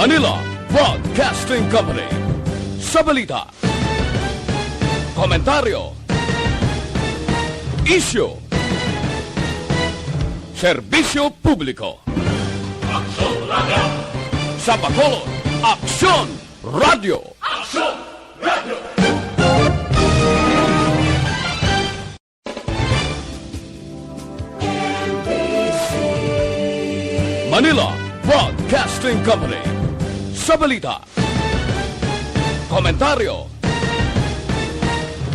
Manila Broadcasting Company. Sa balita, komentaryo, isyu, serbisyo publiko. Aksyon Radio. Sa Bacolod, Aksyon Radio. Aksyon Radio. Manila Broadcasting Company. Sa balita, komentaryo,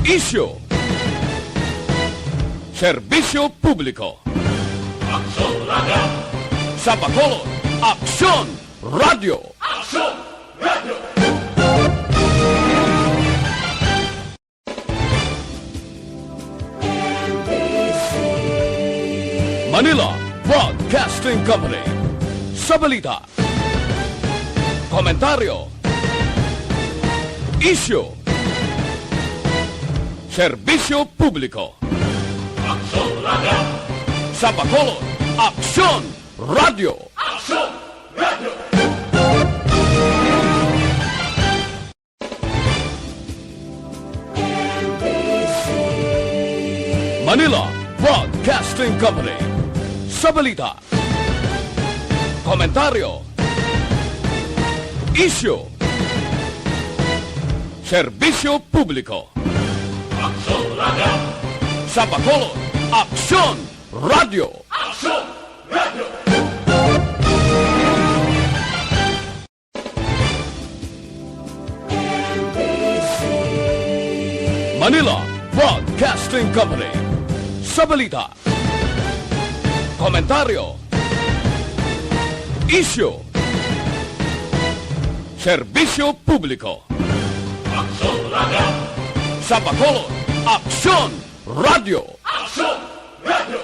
isyu, serbisyo publiko. Aksyon Radio. Sa Bacolod, Aksyon Radio. Aksyon Radio. Manila Broadcasting Company. Sa balita, komentaryo, isyu, serbisyo publiko. Aksyon Radio. Sa Bacolod, Aksyon Radio. Aksyon Radio. Manila Broadcasting Company. Sa balita, komentaryo, isyu, serbisyo publiko. Aksyon Radio. Sa Bacolod, Aksyon Radio. Aksyon Radio. Manila Broadcasting Company. Sa balita, komentaryo, isyu, serbisyo publiko. Aksyon Radio. Sa Bacolod, Aksyon Radio. Aksyon Radio.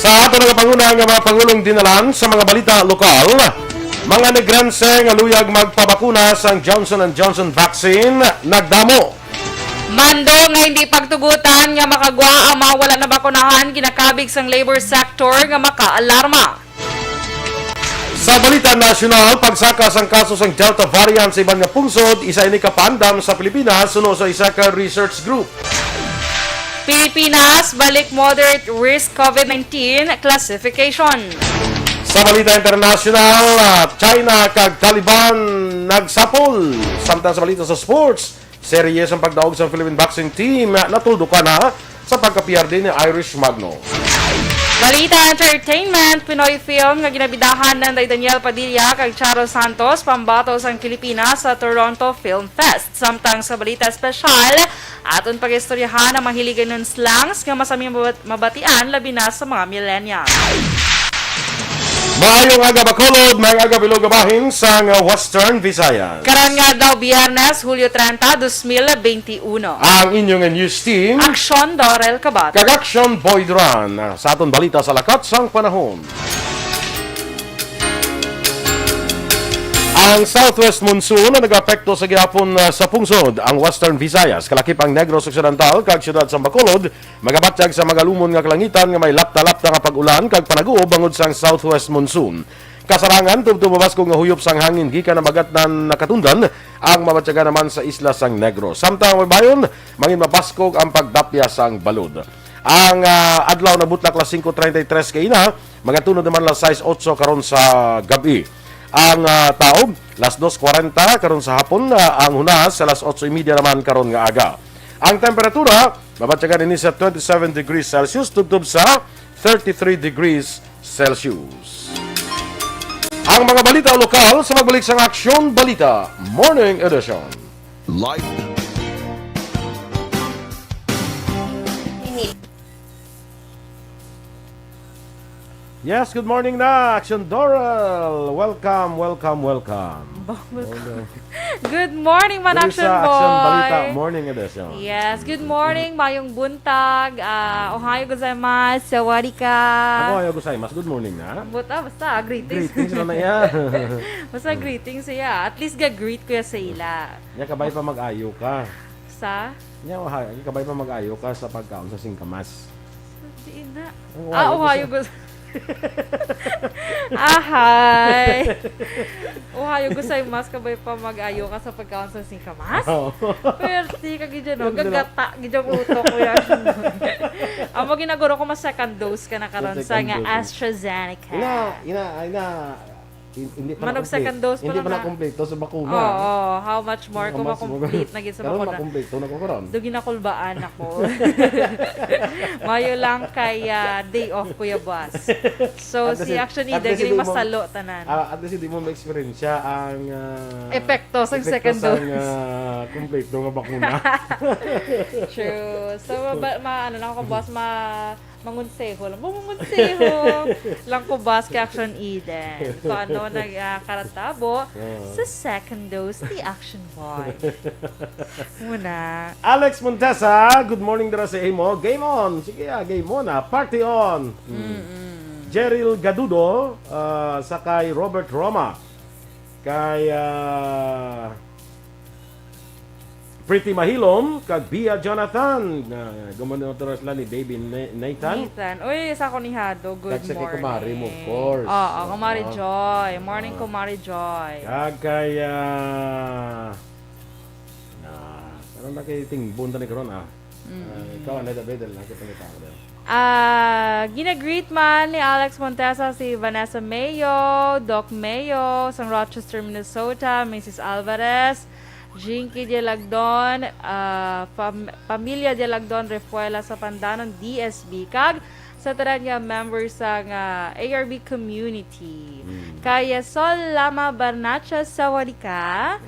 Sa ato nga pangunang mga pangulong dinalan sa mga balita lokal, mga negrense nga luyag magpabakuna sang Johnson & Johnson vaccine nagdamo. Mando nga hindi pagtugutan nga makagwa ang mawala na bakunahan kinakabig sang labor sector nga makaalarma. Sa balita nasyonal, pagsakas ang kaso sang Delta variant sa iban nga pungsod, isa ini kapandam sa Pilipinas suno sa isa ka research group. Pilipinas balik moderate risk COVID-19 classification. Sa balita internasyonal, China kag Taliban nagsapol. Samtang sa balita sa sports, seryes ang pagdaog sa Philippine boxing team natuldukan na sa pagkapiyardi ni Irish Magno. Balita entertainment, Pinoy film nga ginabidahan ng Daniel Padilla kag Charo Santos pambato sang Pilipinas sa Toronto Film Fest. Samtang sa balita espesyal, aton pag-istoryahan ang mahiligan ng slangs nga masaming mabatian labi na sa mga millennials. Maayong aga Bacolod, may aga bilog bahin sa Western Visayas. Karon nga daw Biyernes, Hulyo 30, 2021. Ang inyong news team, Aksyon, Dorel, Cabatu. kag Aksyon Boy Duran. Sa aton balita sa lakat sang panahon. Ang southwest monsoon na nag-apekto sa gihapon sa pungsod ang Western Visayas, kalakip ang Negros Occidental kag siyudad sa Bacolod, magabatyag sa magalumon nga kalangitan nga may lapta-lapta nga pag-ulan kag panaguo bangod sang southwest monsoon. Kasarangan tubto mabasko nga huyop sang hangin gikan na bagat nan nakatundan ang mabatyaga naman sa isla sang Negros. Samtang bayon mangin mabaskog ang pagdapya sang balod. Ang adlaw na butlak las 5:33 kay ina, magatunod naman las 6:08 karon sa gabi. Ang taob, las 2:40 karon sa hapon, ang hunas sa las 8:30 naman karon nga aga. Ang temperatura, mabatyagan din sa 27 degrees Celsius, tubtob sa 33 degrees Celsius. Ang mga balita lokal sa magbalik sa Aksyon Balita Morning Edition. Live. Yes, good morning na, Aksyon Dorel. Welcome. Good morning, man, Dito Action sa Boy. Aksyon Balita Morning Edition. Yes, good morning, mayong buntag. Ohayo gozaimasu, sawari ka. Ako ayaw gozaimasu. Good morning na. Basta, greetings. Greetings na yan. Basta greetings siya. At least ga-greet ko ya sa ila. Nya kabay pa mag-ayo ka. Sa? Nya kabay pa mag-ayo ka sa pagkaon sa singkamas. Di na. Ang Ohio gusto. Hi. Ohio gusto yung mas kabay pa mag-ayo ka sa pagkaon sa singkamas. Pero di ka gidyan, no? Gagata, gidyan utok ko yan. Amo ginaguro ko mas second dose ka na karon sa nga AstraZeneca. Hindi pa Manog second dose pa hindi pa na. na kompleto sa bakuna. Oo, how much more ko ma-complete na gid sa Karon bakuna. makompleto na ko karon. Do ginakulbaan ako. Mayo lang kay day off kuya boss. So At si least- Aksyon at ida least gini hindi mo- masalo tanan. At least hindi mo ma-experience ang Epekto sa second dose. kompleto nga bakuna. True. So ano lang ako boss mangunseho lang. Mangunseho lang ko boss kay Aksyon Eden. Kung ano nagkaratabo sa second dose ni Action Boy. Muna. Alex Montesa, good morning dara sa imo. Game on. Sige, game on. Party on. Jeril Gadudo, sa kay Robert Roma. Kay Pretty Mahilom, kag Bia Jonathan. Gumano to sila ni Baby Nathan. Uy, sa ko ni Hado. Good Kag sa kay morning. Kumari mo, of course. Oo, Kumari Joy. Morning, Kumari Joy. Kag kay karon na kay tingbon ta ni karon ikaw na David lang kita ni tao. Gina-greet man ni Alex Montesa si Vanessa Mayo, Doc Mayo, sa Rochester, Minnesota, Mrs. Alvarez, Jinky de Lagdon, Pamilya de Lagdon, Refuela sa Pandanon, DSB, kag sa tanan members sa ARB community. Kaya Sol Lama Barnacha sa Wadika.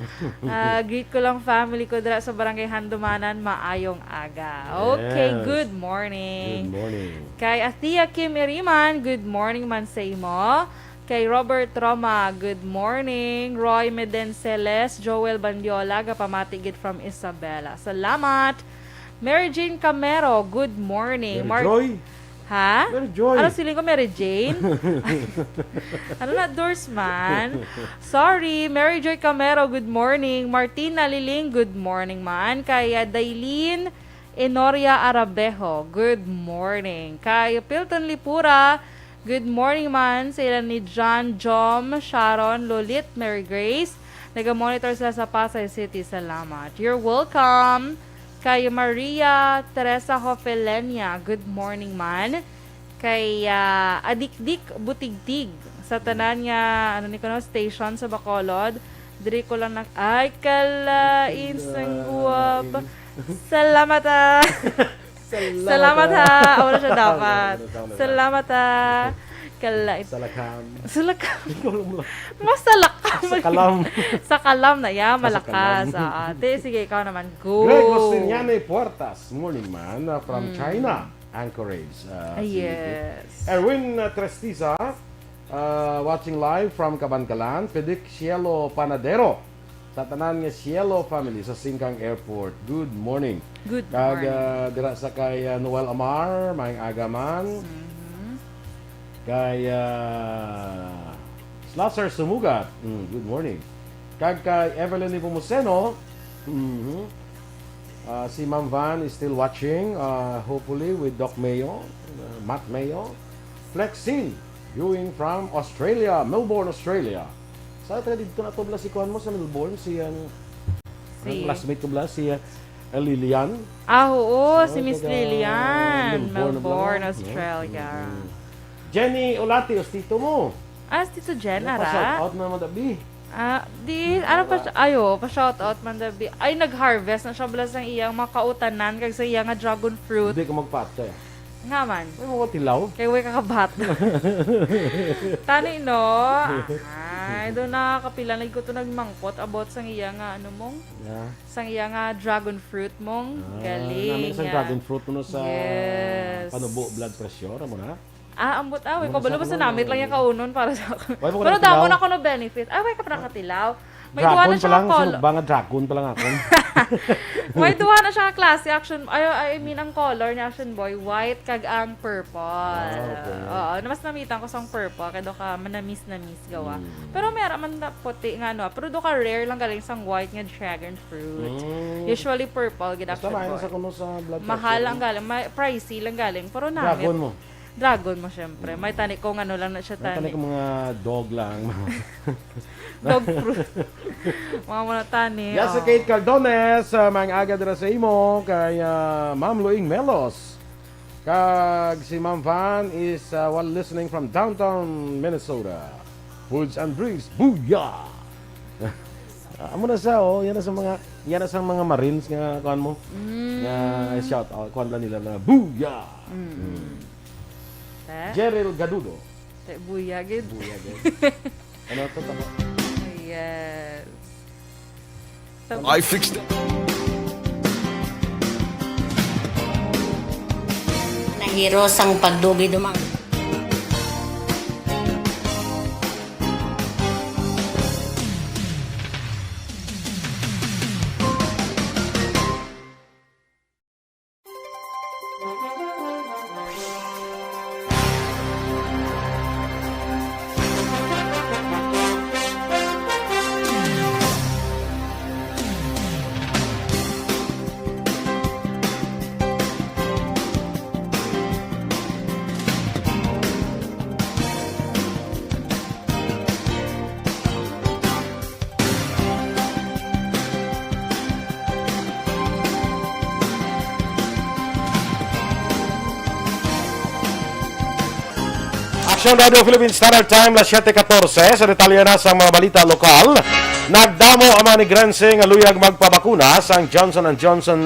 Greet ko lang family ko dira sa Barangay Handumanan, maayong aga. Okay, Yes. good morning. Good morning. Kay Athea Kim Iriman, good morning man sa imo. Kay Robert Roma, good morning. Roy Medenceles, Joel Bandiola, gapamatigid from Isabela. Salamat. Mary Jane Camero, good morning. Mary Joy. Ha? Mary Joy. Ano siling ko, Mary Jane? Ano na, doors man? Sorry, Mary Joy Camero, good morning. Martina Liling, good morning man. Kaya Dailin Enoria Arabejo, good morning. Kaya Pilton Lipura, good morning man. Sila ni John, Jom, Sharon, Lolit, Mary Grace. Nag-monitor sila sa Pasay City. Salamat. You're welcome. Kay Maria Teresa Hofelenia, good morning man. Kay Adikdik Butigtig, sa tanan nga, station sa Bacolod. Diri ko lang ay, kalain sang guwap. Salamat Salamat Wala siya dapat. Salamat Kalain. Salakam. Sa kalam na ya, malakas. Ate, sige, ikaw naman. Go. Greg Rostiniane Puertas, morning man, from China, Anchorage. Yes. Erwin Trestiza, watching live from Cabancalan. Pedik Cielo Panadero, sa tanan nga Cielo family sa Singkang Airport. Good morning. Good Kag morning. dira sa kay Noel Amar, maayong agaman. Kay Slasher Sumugat, good morning. Kag kay Evelyn Ipomuseno, si Ma'am Van is still watching, hopefully with Doc Mayo, Matt Mayo. Flexin, viewing from Australia, Melbourne, Australia. Sa dito na to bla si kuan mo sa Melbourne, si ang classmate ko bla si Lilian. Oo, si Miss Lilian. Melbourne, Melbourne, bla. Australia. Jenny Olati, ostito mo. Tito Jen, Pa-shout ara? out na madabi. Pa-shoutout man dabi. Ay, nag-harvest na siya balas ng iyang makautanan kag sa iyang nga dragon fruit. Hindi ko magpatay. Nga man. May mga tilaw. Kay way kakabat. Tani no. Ay, doon nakakapila na ko to nagmangkot about sa iyang nga ano mong. Yeah. Sa iyang nga dragon fruit mong. Galing. Namin isang dragon fruit mo sa Yes. panubo blood pressure mo na. Ambot away ko balo Sa basta ano, namit lang yung kaunon para sa ako. Why mo ko Pero nakatilaw? damo na ko no benefit. Ay, way ka pa nakatilaw. May Dragon duwa na pa siya lang, call. sino ba nga dragon pa lang ako? White duha na siya ka klase action. I mean ang color ni Action Boy white kag ang purple. Oo, mas namitan ko sang purple kay do ka manamis gawa. Pero meron man na puti nga no, pero do ka rare lang galing sang white nga dragon fruit. Usually purple gid Action Boy. Sa kuno sa blood Mahal lang galing, pricey lang galing, pero namit. Dragon mo syempre. May tani ko ano lang na siya tani. Tani ko mga dog lang. Dog fruit. Mga muna tani. Yes, Kate Caldones, mga aga dira sa imo kay Ma'am Luing Melos. Kag si Ma'am Van is while listening from downtown Minnesota. Foods and drinks, booyah! Amo na sa yan na sa mga Marines nga kuan mo. Nga shout out kuan lang nila na booyah. Jeril Gadudo. Buyagid. Ano to tama? Yes. I fixed it. Nahiro sang pagdugi dumang. Aksyon Radio Philippines Standard Time, las 7:14. Sa detalye na sa mga balita lokal, nagdamo ang mga nigrense nga luyag magpabakuna sang Johnson & Johnson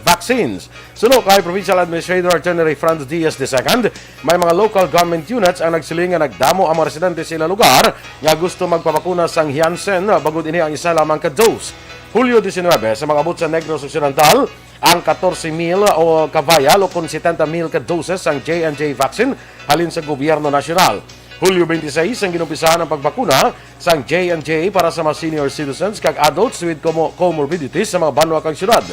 vaccines. Suno kay Provincial Administrator Attorney Franz Diaz II, may mga local government units ang nagsiling nga nagdamo ang mga residente sa ilang lugar nga gusto magpabakuna sang Janssen bagod ini ang isa lamang ka dose. Hulyo 19 sa mag-abot sa Negros Occidental ang 14,000 o kabayal o kung 70,000 ka doses ang J&J vaccine halin sa gobyerno nasyonal. Hulyo 26 ang ginumpisahan ang pagbakuna sa J&J para sa mga senior citizens kag adults with comorbidities sa mga banwa kag syudad.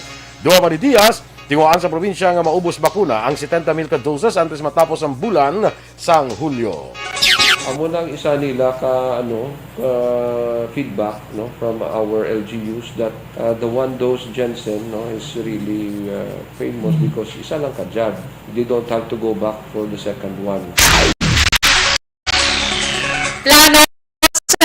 Duha man ni Diaz, tinguan sa probinsya nga maubos bakuna ang 70,000 ka doses antes matapos ang bulan sang Hulyo. Amo lang isa nila ka feedback from our LGUs that the one dose Janssen is really famous because isa lang ka jab. They don't have to go back for the second one. Plano sa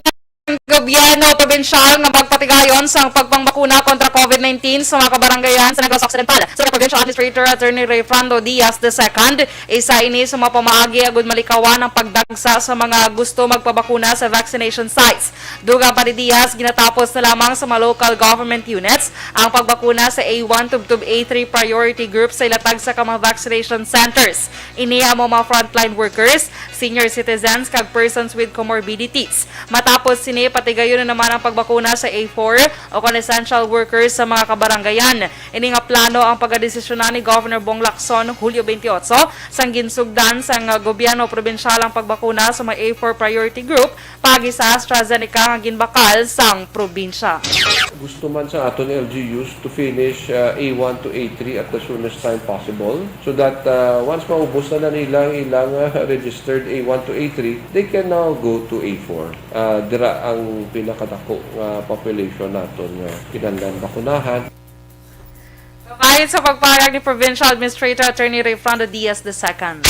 gobyerno probinsyal nga magpatigayon sa pagpangbakuna kontra COVID-19 sa mga kabaranggayan sa Negros Occidental. Sa Provincial Administrator Attorney Fernando Diaz II, isa ini sa mga pamaagi agud malikawan ang pagdagsa sa mga gusto magpabakuna sa vaccination sites. Dugang pa ni Diaz, ginatapos na lamang sa mga local government units ang pagbakuna sa A1 tubtub A3 priority group sa ilatag sa mga vaccination centers. Ini ang mga frontline workers, senior citizens kag persons with comorbidities. Matapos sini patigayon na naman ang pagbakuna sa A4 o essential workers sa mga kabaranggayan. Ini nga plano ang pagdesisyonan ni Governor Bong Lacson Hulyo 28 sang ginsugdan sa gobyerno probinsyal ang pagbakuna sa mga A4 priority group pagi sa AstraZeneca nga ginbakal sang probinsya. Gusto man sa aton LGUs to finish A1 to A3 at the soonest time possible so that once maubos na ilang registered A1 to A3, they can now go to A4. Dira ang pinakadako population naton nga kinahanglan bakunahan. Ayon sa pagpahayag ni Provincial Administrator Attorney Fernando Diaz II.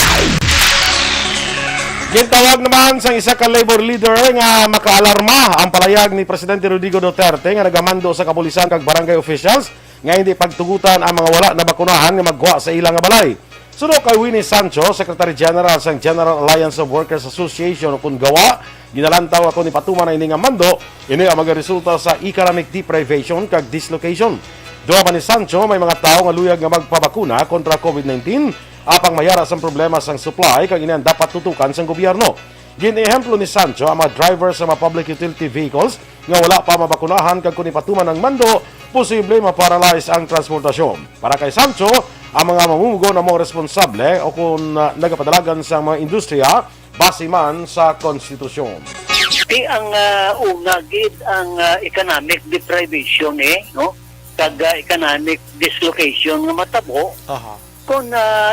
Gintawag naman sa isa ka labor leader nga makaalarma ang palayag ni Presidente Rodrigo Duterte nga nagamando sa kapulisan kag barangay officials nga hindi pagtugutan ang mga wala na bakunahan nga magwa sa ilang nga balay. Suno kay Winnie Sancho, Secretary General sa General Alliance of Workers Association o gawa, ginalantaw ako ni patuman na ini nga mando, ini ang magaresulta sa economic deprivation kag dislocation. Duha pa ni Sancho, may mga tao nga luyag nga magpabakuna kontra COVID-19 apang mayara sang problema sang supply kag ini ang dapat tutukan sang gobyerno. Gin-ehemplo ni Sancho ang mga drivers sa mga public utility vehicles nga wala pa mabakunahan kag kung ipatuman ng mando, posible maparalyze ang transportasyon. Para kay Sancho, ang mga mamumugo na mga responsable o kung nagapadalagan sa mga industriya base man sa konstitusyon. Ang una gid ang economic deprivation no? kag economic dislocation nga matabo kung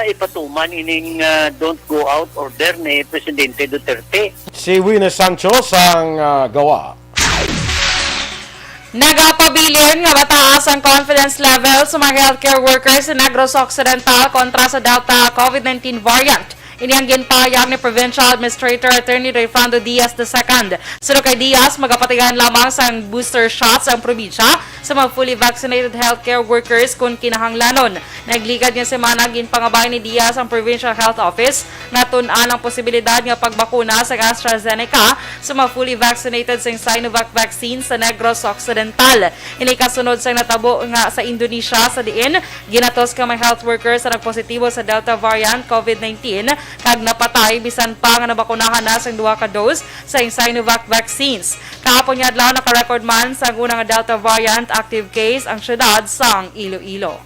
ipatuman ining don't go out order ni Presidente Duterte. Si Wines Sanchez ang gawa. Nagapabilin nga mataas ang confidence level sa mga healthcare workers sa Negros Occidental kontra sa Delta COVID-19 variant. Ini ang ginpayag ni Provincial Administrator Attorney Rayfrando Diaz II. Sunod kay Diaz, magapatigan lamang sa booster shots ang probinsya sa mga fully vaccinated healthcare workers kung kinahanglanon. Nagligad niya semana ginpangabay ni Diaz ang Provincial Health Office na tun-an ang posibilidad nga pagbakuna sa AstraZeneca sa mga fully vaccinated sa Sinovac vaccine sa Negros Occidental. Ini kasunod sa natabo nga sa Indonesia sa diin, ginatos ka may health workers sa nagpositibo sa Delta variant COVID-19 kag napatay bisan pa nga nabakunahan na sa 2 ka dose sa Sinovac vaccines. Kahapon nga adlaw naka-record man sa unang Delta variant active case ang syudad sang Iloilo.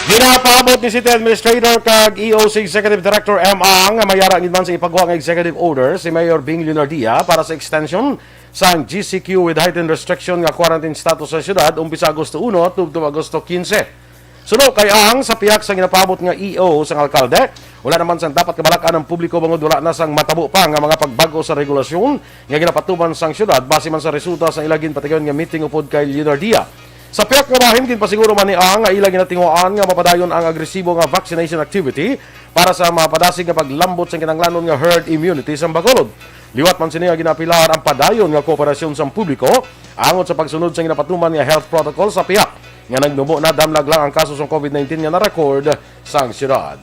Ginapaabot ni City Administrator kag EOC Executive Director M. Ang nga mayara gid man sa ipagawa nga executive order si Mayor Bing Leonardia para sa extension sa GCQ with heightened restriction nga quarantine status sa syudad umpisa Agosto 1 tugtong Agosto 15. Suno kay Ang sa piyak sa ginapabot nga EO sang alkalde, wala naman sang dapat kabalakan ng publiko bangod wala na sang matabo pa nga mga pagbago sa regulasyon nga ginapatuman sang syudad base man sa resulta sa ilagin patigon nga meeting upod kay Leonardia. Sa piyak nga bahin ginpasiguro man ni Ang nga ilang ginatinguan nga mapadayon ang agresibo nga vaccination activity para sa mapadasig nga paglambot sa kinanglanon nga herd immunity sa Bacolod. Liwat man sini nga ginapilar ang padayon nga kooperasyon sa publiko angot sa pagsunod sa ginapatuman nga health protocol sa piyak nga nagnubo na damlag lang ang kaso sa COVID-19 nga na-record sa syudad.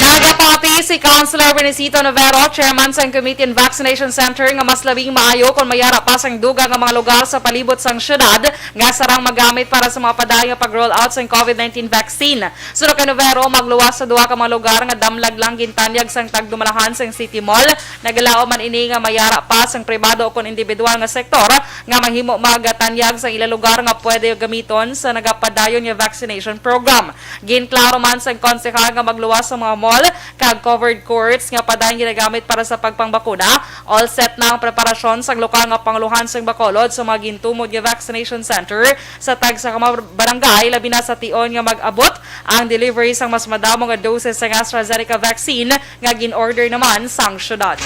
Nagapati si Councilor Benecito Novero, chairman sa Committee on Vaccination Center nga mas labing maayo kung mayara pa sang duga nga mga lugar sa palibot sang syudad nga sarang magamit para sa mga padayong pag-roll out sa COVID-19 vaccine. Sunod kay Novero, magluwas sa 2 ka mga lugar nga damlag lang gintanyag sang tagdumalahan sang City Mall. Nagalao man ini nga mayara pa sang pribado o kon individual nga sektor nga mahimo magatanyag sa ilang lugar nga pwede gamiton sa nagapadayon nga vaccination program. Ginklaro man sang konsehal nga magluwas sa mga mall kag covered courts nga padayon ginagamit para sa pagpangbakuna. All set na ang preparasyon sa lokal nga pangluhan sa Bacolod sa mga gintumod nga vaccination center sa tag sa mga barangay labi na sa tion nga mag-abot ang delivery sang mas madamo nga doses sa AstraZeneca vaccine nga gin-order naman sang syudad.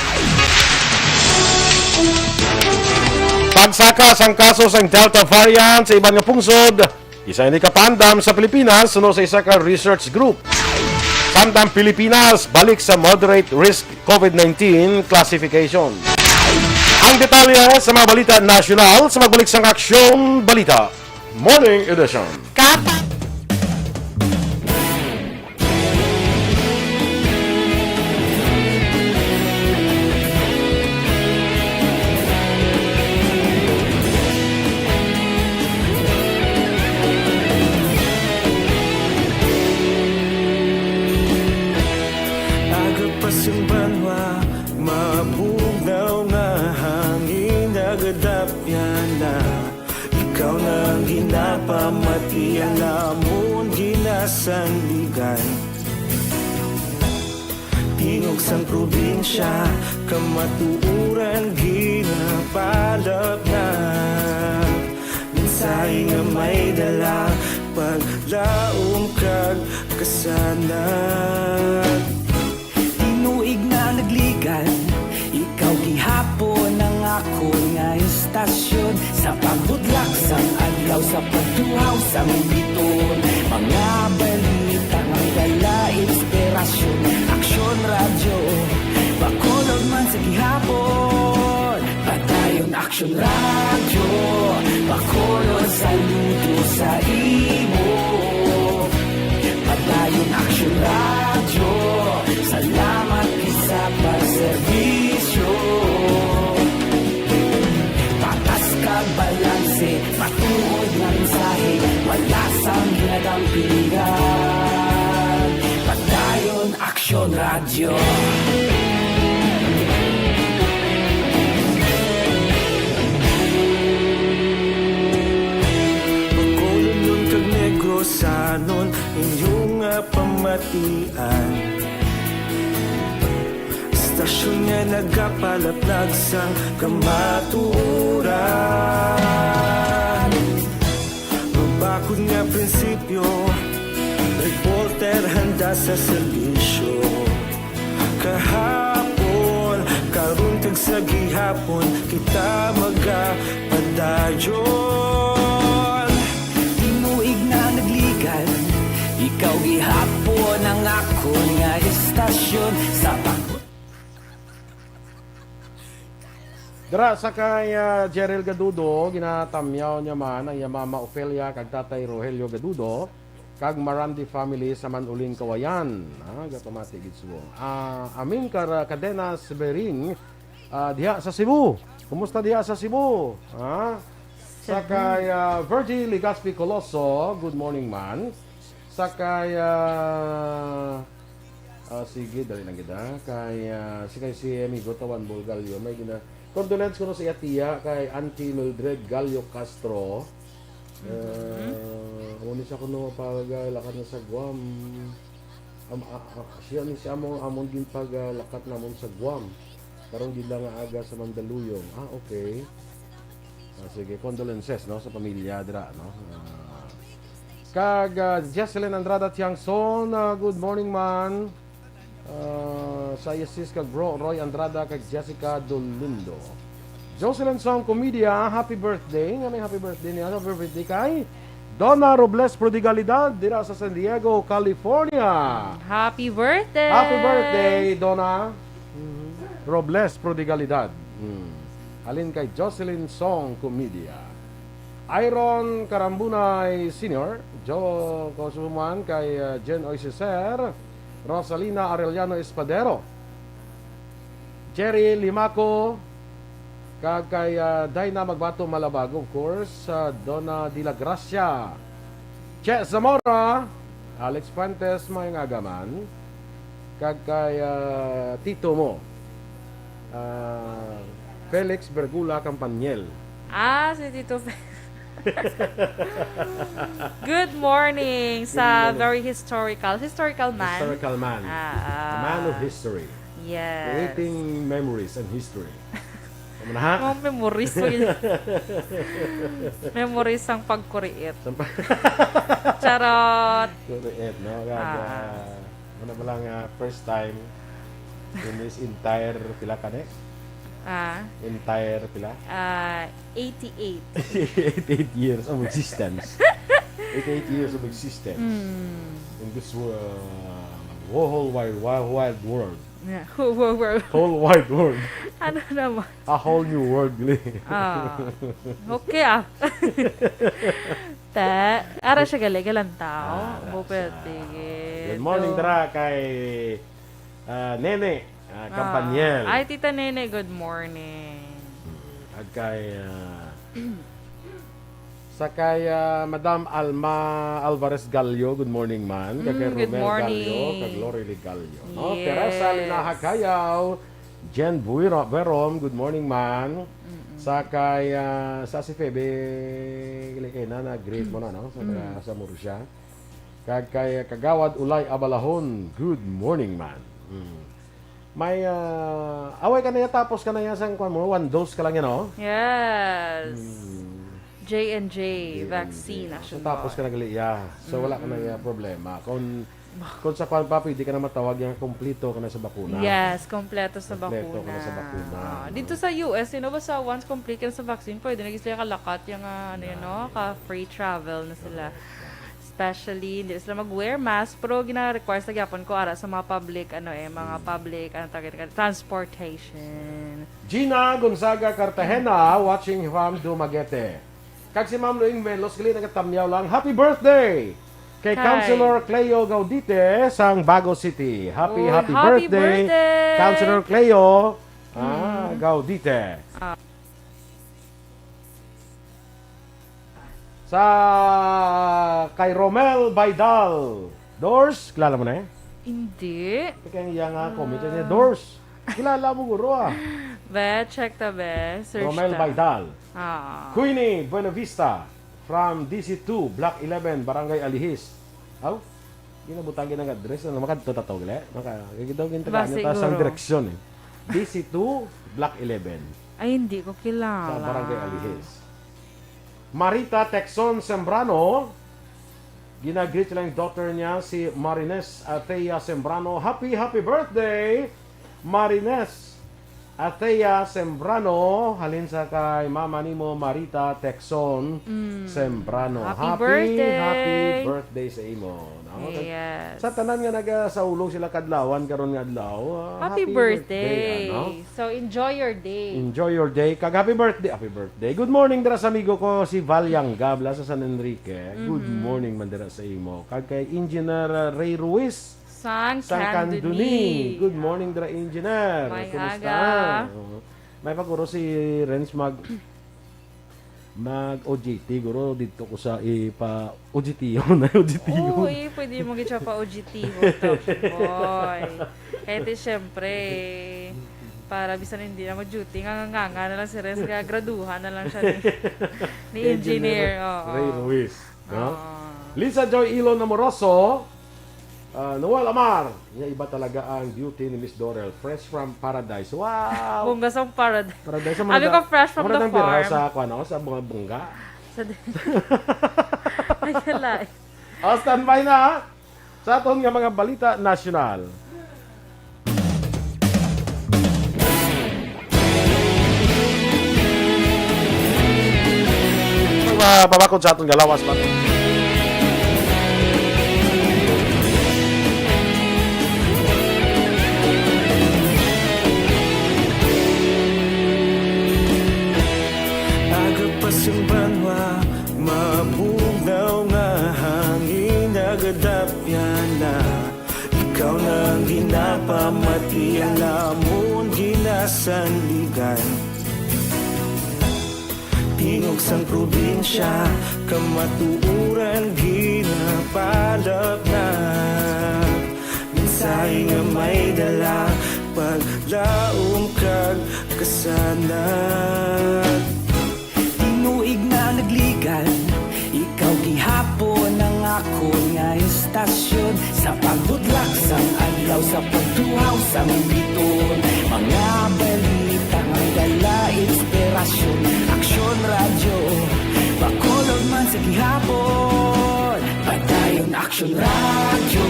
Pagsaka sang kaso sang Delta variant sa iban nga pungsod, isa ni kapandam sa Pilipinas suno sa isa ka research group. Samtang Pilipinas balik sa moderate risk COVID-19 classification. Ang detalye sa mga balita nasyonal sa magbalik sang Aksyon Balita Morning Edition. Simbanwa, mabugaw nga hangin nagadapyan na ikaw nang ginapamatian namon ginasandigan tingog sang probinsya kamatuuran ginapalap na minsay nga may dala paglaom kag kasanan tuig na nagligan, ikaw gihapon ang ako nga istasyon sa pagbudlak sang adlaw sa pagtuhaw sa biton mga balita ang dala inspirasyon Aksyon radyo Bacolod man sa gihapon patayon Aksyon radyo Bacolod saludo sa imo patayon Aksyon radyo salamat isa pagserbisyo patas ka balanse patuod na mensahe wala sang ginagampiligan patayon Aksyon radyo Bacolod nun kag Negros anon inyong pamatian Stasyon nga nagapalaplag sang kamaturan prinsipyo, reporter handa sa serbisyo. Kahapon, karong sa gihapon, kita magapadayon. Tinuig na nagligan, ikaw gihapon ang akon nga estasyon sa Dara sa kay Jerel Gadudo, ginatamyaw niya man ang mama Ofelia kag tatay Rogelio Gadudo kag Marandi family sa Manuling Kawayan. Gatomati gid suwong. Amin Cadenas Bering diha sa Cebu. Kumusta diha sa Cebu? Sa kay Virgil Ligaspi Coloso, good morning man. Sa kay sige, dali lang kita. Si Amigo Tawan Bulgalyo, may condolence ko no sa iya kay Auntie Mildred Gallo Castro. Unis ako no paglakad na sa Guam. Siya ni siya among din paglakad namon sa Guam. Karong di lang aga sa Mandaluyong. Okay. Sige, condolences no sa pamilya dira no. Kag Jocelyn Andrada Tiangson, good morning man. Sa Yesis kag bro Roy Andrada kag Jessica Dolindo. Jocelyn Song Comedia, happy birthday. Nga may happy birthday niya. Happy birthday kay Donna Robles Prodigalidad dira sa San Diego, California. Happy birthday! Happy birthday, Donna Robles Prodigalidad. Halin kay Jocelyn Song Comedia. Iron Karambunay Senior, Joe Kosuman kay Jen Oisiser, Rosalina Arellano Espadero, Jerry Limaco, kag kay Dina Magbato Malabago, of course, Donna De La Gracia, Che Zamora, Alex Fuentes Mayangagaman, kag kay Tito mo, Felix Bergula Campaniel. Si Tito Good morning sa very historical man. Historical man. A man of history. Yes. Creating memories and history. Ano na ha? Memories. Memories ang pagkuriit. Charot. Kuriit, no? Ano ba lang first time in this entire pila ka ne? Entire pila? 88. 88 years of existence. 88 years of existence. In this whole wide world. Yeah. Whole wide world. Ano naman? A whole new world. Okay Ara siya galing tao. Good morning dara kay Nene Campaniel. Ay, Tita Nene, good morning. At kay sa kay Madam Alma Alvarez Gallo, good morning man. Kay Good Romel morning. Gallo, kay Lorely Gallo. No? Yes. Teresa Linahakayaw, Jen Verom, good morning man. Sa kay sa si Febe na great mo na no sa Murcia. Kay Kagawad Ulay Abalahon, good morning man. May away ka na yan, tapos ka na yan sa one dose ka lang yan, no? Yes. J&J vaccine. So, tapos ka na gali, So, wala ka na problema. Kung sa kwan pa, pwede ka na matawag yung kompleto ka na sa bakuna. Yes, kompleto sa Kompleto bakuna. ka na sa bakuna. Dito sa US, basta once complete ka na sa vaccine, pwede na sila kalakat yung ka-free travel na sila. Especially, hindi sila mag-wear mask, pero gina-require sa gyapon ko ara sa mga public, mga public, transportation. Gina Gonzaga Cartagena, watching from Dumaguete. Kag si Ma'am Luing Melos, gali nagatamyaw lang, happy birthday! Kay Councilor Cleo Gaudite sang Bago City. Happy birthday, Councilor Cleo Gaudite. Sa kay Romel Baidal. Doors, kilala mo na Hindi. Kaya nga comment niya, Doors. Kilala mo guro Check ta search Romel ta. Baidal. Queenie Buenavista from DC2, Block 11, Barangay Alihis. Ginabutangin ang address. Makadto-tataw gali. Makagagitaw Ba, ta sang siguro. direksyon DC2, Block 11. Ay, hindi ko kilala. Sa Barangay Alihis. Marita Texon Sembrano Ginagreet sila yung daughter niya, si Marines Athea Sembrano. Happy birthday, Marines Athea Sembrano. Halin sa kay mama nimo Marita Texon Sembrano. Happy birthday sa imo. No? Yes. Sa tanan nga nagasaulog sila kadlawan karon nga adlaw. Happy birthday. Ano? So, enjoy your day. Enjoy your day. Happy birthday. Good morning dira sa amigo ko si Valyang Gabla sa San Enrique. Good morning man dira sa imo. Kag kay Engineer Ray Ruiz San Canduni. Canduni. Good morning dira Engineer. May Kumusta? aga. May paguro si Renz mag OJT guro dito ko sa ipa OJT na OJT. Oo, pwede mo gitsa pa OGT to. Boy. Kahit syempre, para bisan hindi na mag-duty, nga na lang si Res, kaya graduhan na lang siya ni engineer. Ray Ruiz. No? Oo. Lisa Joy Ilon Amoroso. Noel Amar. Iba talaga ang duty ni Miss Dorel. Fresh from Paradise. Wow! Bungga sa paradise. Paradise. Sabi ko fresh from the farm. Sa bunga. Ay, kalay. Standby na sa aton nga mga balita nasyonal. Babakod sa aton galawas pa. Agapasumbanwa, mabugaw nga hangin agadapyan na. Ikaw nang ginapamati ang lamon ginasandigan. Tingog sang probinsya, kamatuuran ginapalap na. Minsay nga may dala, paglaom kag kasanat. Tinuig na nagligan, ikaw gihapon ang ako nga istasyon. Sa pagbudlak sang adlaw, sa pagtuhaw sang biton. Mga balita ang dala inspirasyon. Aksyon radyo, bakolog man sa gihapon. Patayon aksyon radyo,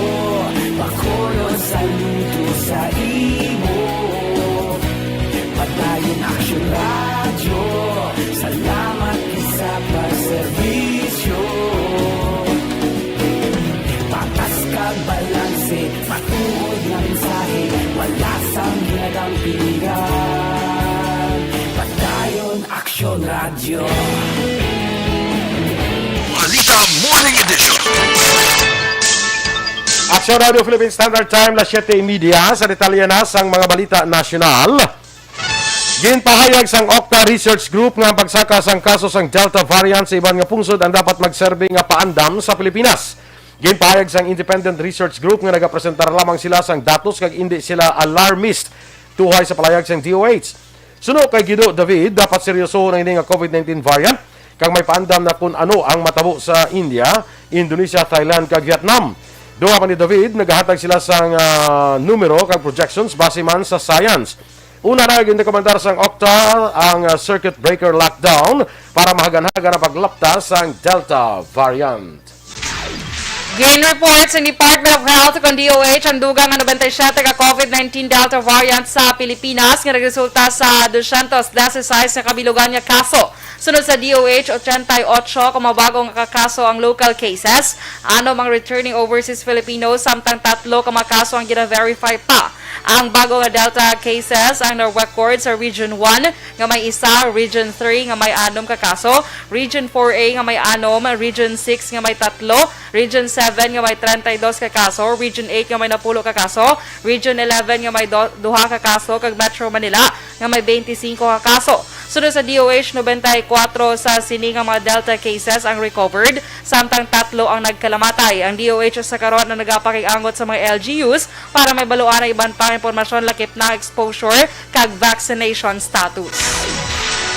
bakolog saludo sa imo. Patayon aksyon radyo, salamat sa pagserbisyo. Patas kag balanse, patuod na mensahe, wala sang ginadang pilihan. Patayon aksyon radyo. Balita Morning Edition. Aksyon Radio Philippine Standard Time, las 7:30 sa detalye na sang mga balita nasyonal. Ginpahayag sang Okta Research Group nga ang pagsaka sang kaso sang Delta variant sa iban nga pungsod ang dapat magserbe nga paandam sa Pilipinas. Ginpahayag sang Independent Research Group nga nagapresentar lamang sila sang datos kag hindi sila alarmist tuhay sa palayag sang DOH. Suno kay Guido David, dapat seryoso na ini nga COVID-19 variant kag may paandam na kung ano ang matabo sa India, Indonesia, Thailand kag Vietnam. Duha pa ni David, naghahatag sila sang numero kag projections base man sa science. Una na ginrekomendar sang Okta ang circuit breaker lockdown para mahaganhaga na paglapta sang Delta variant. Gain reports ng Department of Health kung DOH ang dugang nga 97 ka COVID-19 Delta variant sa Pilipinas nga nagresulta sa 216 nga kabilugan nga kaso. Sunod sa DOH, 88 kumabagong kakaso ang local cases, ano mang returning overseas Filipinos, samtang 3 kamakaso ang gina-verify pa. Ang bago nga Delta cases ang na-record sa Region 1 nga may isa, Region 3 nga may 6 kakaso, Region 4A nga may 6, Region 6 nga may 3, Region 7 nga may 32 kakaso, Region 8 nga may 10 kakaso, Region 11 nga may 2 kakaso, kag Metro Manila nga may 25 kakaso. Sunod sa DOH, 94 sa sini nga mga Delta cases ang recovered, samtang 3 ang nagkalamatay. Ang DOH sa karon na nagapakiangot sa mga LGUs para may baluan na iban pang impormasyon lakip na exposure kag vaccination status.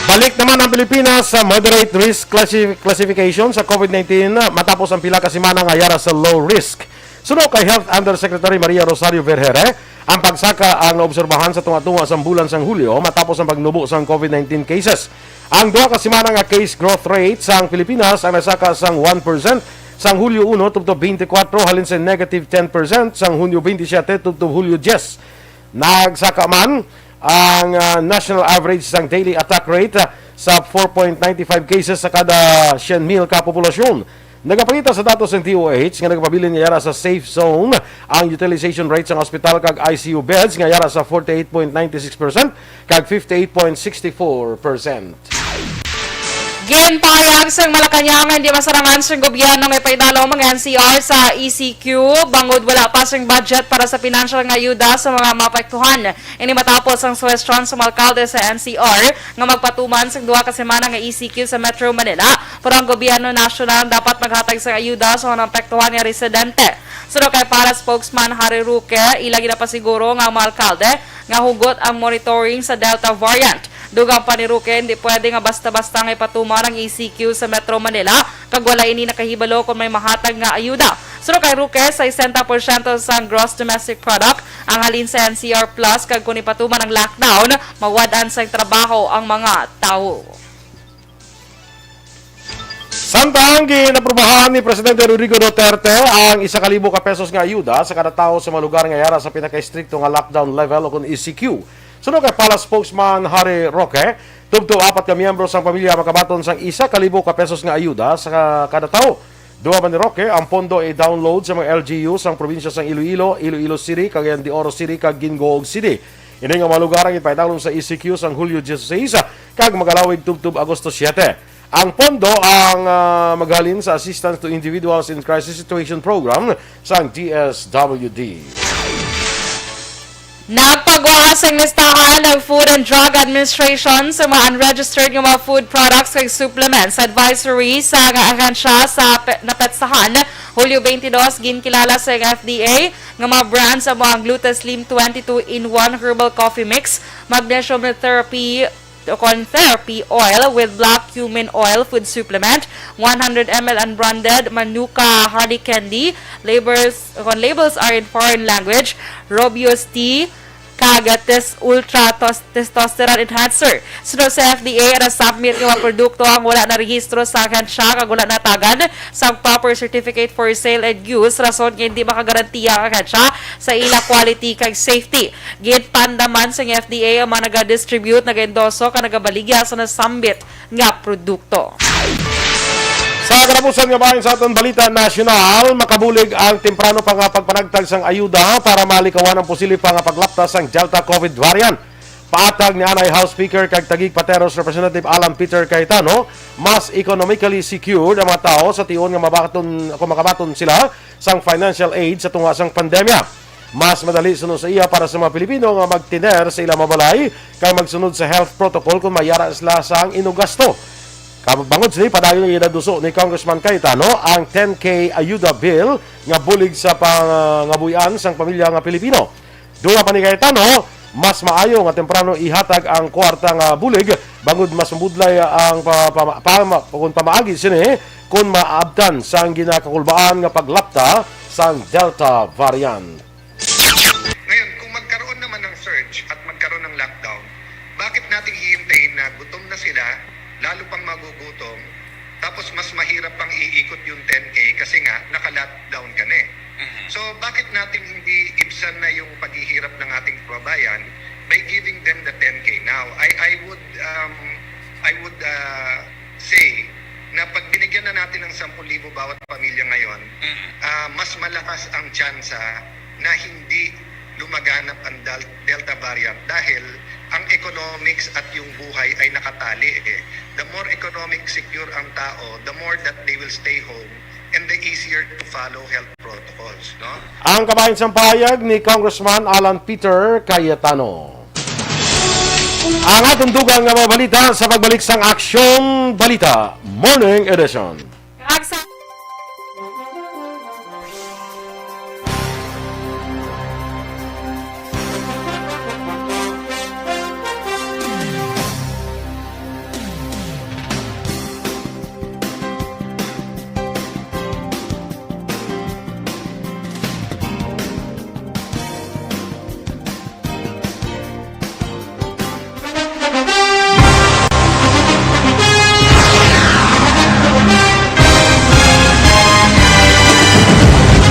Balik naman ang Pilipinas sa moderate risk classification sa COVID-19 matapos ang pila ka semana nga yara sa low risk. Suno kay Health Undersecretary Maria Rosario Vergere, ang pagsaka ang naobserbahan sa tunga-tunga sa bulan sang Hulyo matapos ang pagnubo sang COVID-19 cases. Ang duha ka semana nga case growth rate sa Pilipinas ang nasaka sang 1% sang Hulyo 1 tubtob 24 halin sa negative 10% sang Hunyo 27 tubtob Hulyo 10. Nagsaka man ang national average sang daily attack rate sa 4.95 cases sa kada 100,000 ka populasyon. Nagapangita sa datos ng DOH nga nagpabilin nga yara sa safe zone ang utilization rate sa hospital kag ICU beds nga yara sa 48.96% kag 58.64%. Ginpahayag sang Malacañang hindi masarangan sang gobyerno nga paidalo mga NCR sa ECQ bangod wala pa sang budget para sa financial nga ayuda sa mga maapektuhan. Ini matapos ang suwestyon sa mga alkalde sa NCR nga magpatuman sang 2 ka semana nga ECQ sa Metro Manila pero ang gobyerno nasyonal dapat maghatag sang ayuda sa mga naapektuhan nga residente. Sino kay para spokesman Harry Roque, ilagi na pa siguro nga mga alkalde nga hugot ang monitoring sa Delta variant. Dugang pa ni Roque, hindi pwede nga basta-basta nga ipatuman ang ECQ sa Metro Manila kag wala ini nakahibalo kung may mahatag nga ayuda. Sino kay Roque, sa 60% sa gross domestic product ang halin sa NCR Plus kag kung ipatuman ang lockdown, mawad-an sa trabaho ang mga tao. Samtang ginaprubahan ni Presidente Rodrigo Duterte ang 1,000 ka pesos nga ayuda sa kada tawo sa mga lugar nga yara sa pinaka-stricto nga lockdown level o kung ECQ. Sunod kay pala spokesman Harry Roque, tubto 4 ka miyembro sa pamilya makabaton sang 1,000 ka pesos nga ayuda sa kada tawo. Duwa man ni Roque, ang pondo ay download sa mga LGU sa probinsya sang Iloilo, Iloilo City, Cagayan de Oro City, kag Gingoog City. Ini nga mga lugar ang ipaitalon sa ECQ sang Hulyo 16 kag magalawig tubtob Agosto 7. Ang pondo ang maghalin sa Assistance to Individuals in Crisis Situation Program sa DSWD. Nagpagwakas ang listahan ng Food and Drug Administration sa mga unregistered ng mga food products kag supplements advisory sa agansya sa napetsahan. Hulyo 22, ginkilala sa FDA ng mga brands sa mga Glutaslim 22-in-1 Herbal Coffee Mix, Magnesium Therapy Oil with Black Cumin Oil Food Supplement, 100 ml unbranded Manuka Hardy Candy. Labels are in foreign language. Robios Tea, Kagates Ultra Testosterone Enhancer. Sunod sa FDA na submit ng mga produkto ang wala na rehistro sa agansya kag wala na tagan sa proper certificate for sale and use rason nga hindi makagarantiya ang agansya sa ila quality kag safety. Ginpandaman sa FDA ang mga naga-distribute, naga-endoso kag nagabaligya sa nasambit nga produkto. Sa katapusan nga bahin sa aton balita nasyonal, makabulig ang temprano pa nga pagpanagtag sang ayuda para malikawan ang posible pa nga paglaptas sang Delta COVID variant. Paatag ni Anay House Speaker kag Taguig Pateros Representative Alan Peter Cayetano, mas economically secured ang mga tao sa tion nga makabaton sila sang financial aid sa tunga sang pandemya. Mas madali sunod sa iya para sa mga Pilipino nga magtiner sa ilang mabalay kag magsunod sa health protocol kung mayara sila sang inugasto. Kabangod sila, padayon nga inaduso ni Congressman Cayetano ang 10K Ayuda Bill nga bulig sa pangabuyan sang pamilya nga Pilipino. Duwa pa ni Cayetano, mas maayo nga temprano ihatag ang kwarta nga bulig bangod mas mabudlay ang pamaagi sini kung maabtan sang ginakakulbaan nga paglapta sang Delta variant. Ngayon, kung magkaroon naman ng surge at magkaroon ng lockdown, bakit natin hihintayin na gutom na sila, lalo pang magugutom, tapos mas mahirap pang iikot yung 10K kasi nga naka-lockdown ka na eh. So bakit natin hindi ibsan na yung paghihirap ng ating kababayan by giving them the 10K now? I would say na pag binigyan na natin ng 10,000 bawat pamilya ngayon, mas malakas ang tsansa na hindi lumaganap ang Delta variant dahil ang economics at yung buhay ay nakatali eh. The more economic secure ang tao, the more that they will stay home and the easier to follow health protocols, no? Ang kabahin sang pahayag ni Congressman Alan Peter Cayetano. Ang atong dugang nga mga balita sa pagbalik sang Aksyon Balita Morning Edition.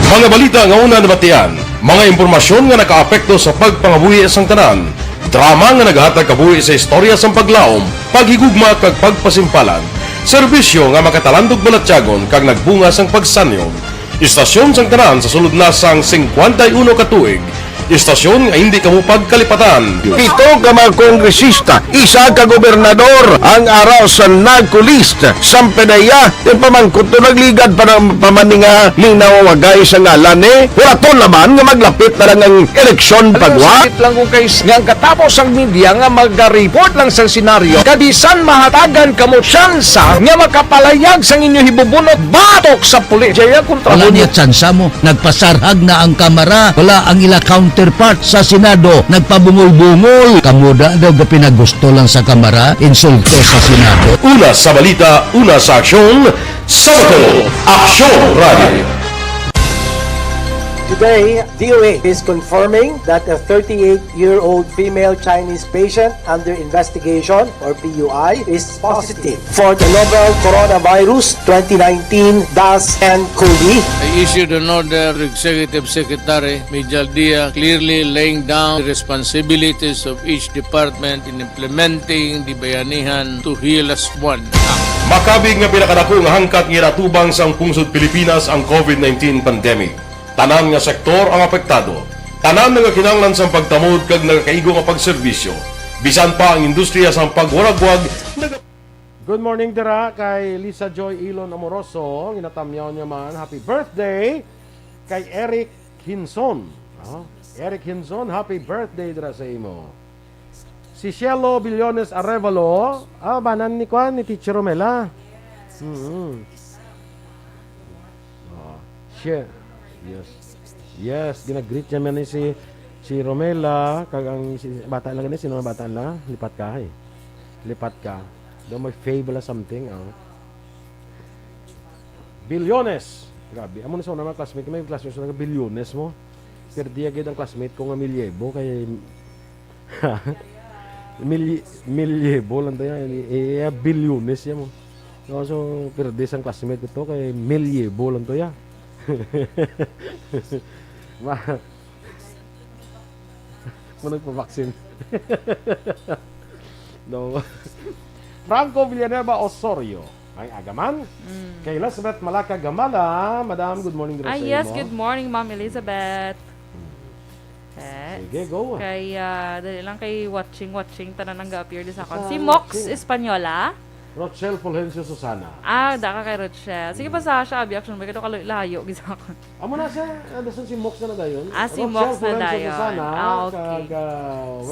Mga balita nga una nabatian, mga impormasyon nga nakaapekto sa pagpangabuhi sang tanan, drama nga naghatag kabuhi sa istorya sang paglaom, paghigugma kag pagpasimpalan, serbisyo nga makatalandog balatyagon kag nagbunga sang pagsanyog, istasyon sang tanan sa sulod na sang 51 ka tuig, istasyon nga hindi kamupag kalipatan. Pito ka mga kongresista, isa ka gobernador ang araw sa nagkulist sa pedaya yung pamangkot to nagligad para pamaninga linaw wagay sa ngalan wala naman nga maglapit na lang ang eleksyon pagwa. Sakit lang kung kayo nga katapos ang media nga mag-report lang sa senaryo kadisan mahatagan kamo tsansa nga makapalayag sa inyo hibubunot batok sa pulis. Jaya kontra wala niya tsansa mo, nagpasarhag na ang kamara, wala ang ila counterpart sa Senado, nagpabungol-bungol. Kamuda daw pinagusto lang sa kamara, insulto sa Senado. Una sa balita, una sa aksyon, Sabado, Aksyon Radio. Today, DOA is confirming that a 38-year-old female Chinese patient under investigation, or PUI, is positive for the novel coronavirus 2019-10-CoV. I issued an order to Executive Secretary Major Dia clearly laying down the responsibilities of each department in implementing the bayanihan to heal as one. Makabig nga pinakadako nga hangkat nga natubang sang pungsod Pilipinas ang COVID-19 pandemic. Tanan nga sektor ang apektado. Tanan nga kinahanglan sang pagtamod kag nagakaigo nga pagserbisyo. Bisan pa ang industriya sang pagwaragwag. Good morning dira kay Lisa Joy Ilon Amoroso. Ginatamyaw niya man happy birthday kay Eric Hinson. Eric Hinson, happy birthday dira sa imo. Si Cielo Billones Arevalo, banan ni Kwan ni Teacher Romela. Yes, ginag-greet niya man ni si Romela kag ang si bata lang ni sino bata la lipat ka lipat ka do may fable something Billones, grabe amo na sa una mga classmate may classmate sa Billones mo perdi agad ang classmate ko nga Milyebo kay Milyebo lang tayo Billones ya mo so perdi sang classmate ko to kay Milyebo lang to ya. Mo nagpa-vaccine. No. Franco Villanueva Osorio ay agaman. Kay Elizabeth Malaka Gamala. Madam, good morning. Yes, good morning, Ma'am Elizabeth. Sige, go. Kay, dali lang kay watching tanan ang ga-appear di sa akon. Si Mox Espanyola. Rochelle Fulgencio Susana. Daka kay Rochelle. Sige pa sa siya, action ba? Kito kalayo, gisa ko. Amo na siya, dasan si Mox na dayon. Si Mox na dayon. Susana, Okay.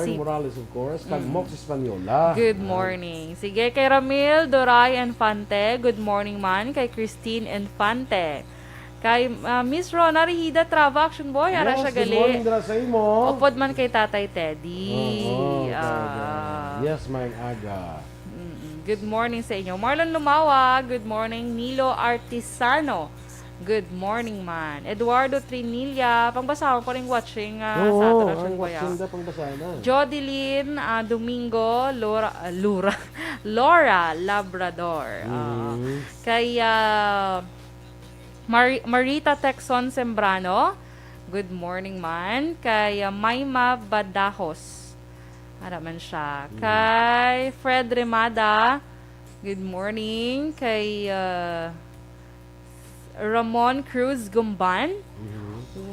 Weng Morales, of course, kag Mox Espanyola. Good morning. Sige, kay Ramil Doray Infante, good morning man. Kay Christine Infante. Kay Miss Rona Rihida, Trava Action Boy. Ara siya gali. Good morning dira sa imo. Upod man kay Tatay Teddy. Yes, may aga. Good morning sa inyo. Marlon Lumawa, good morning. Nilo Artisano, good morning man. Eduardo Trinilla, pangbasa ko rin watching sa atin. Jodeline Domingo, Laura Labrador. Kay Marita Texon Sembrano, good morning man. Kay Maima Badajos, man siya. Kay Fred Remada, good morning. Kay Ramon Cruz Gumban,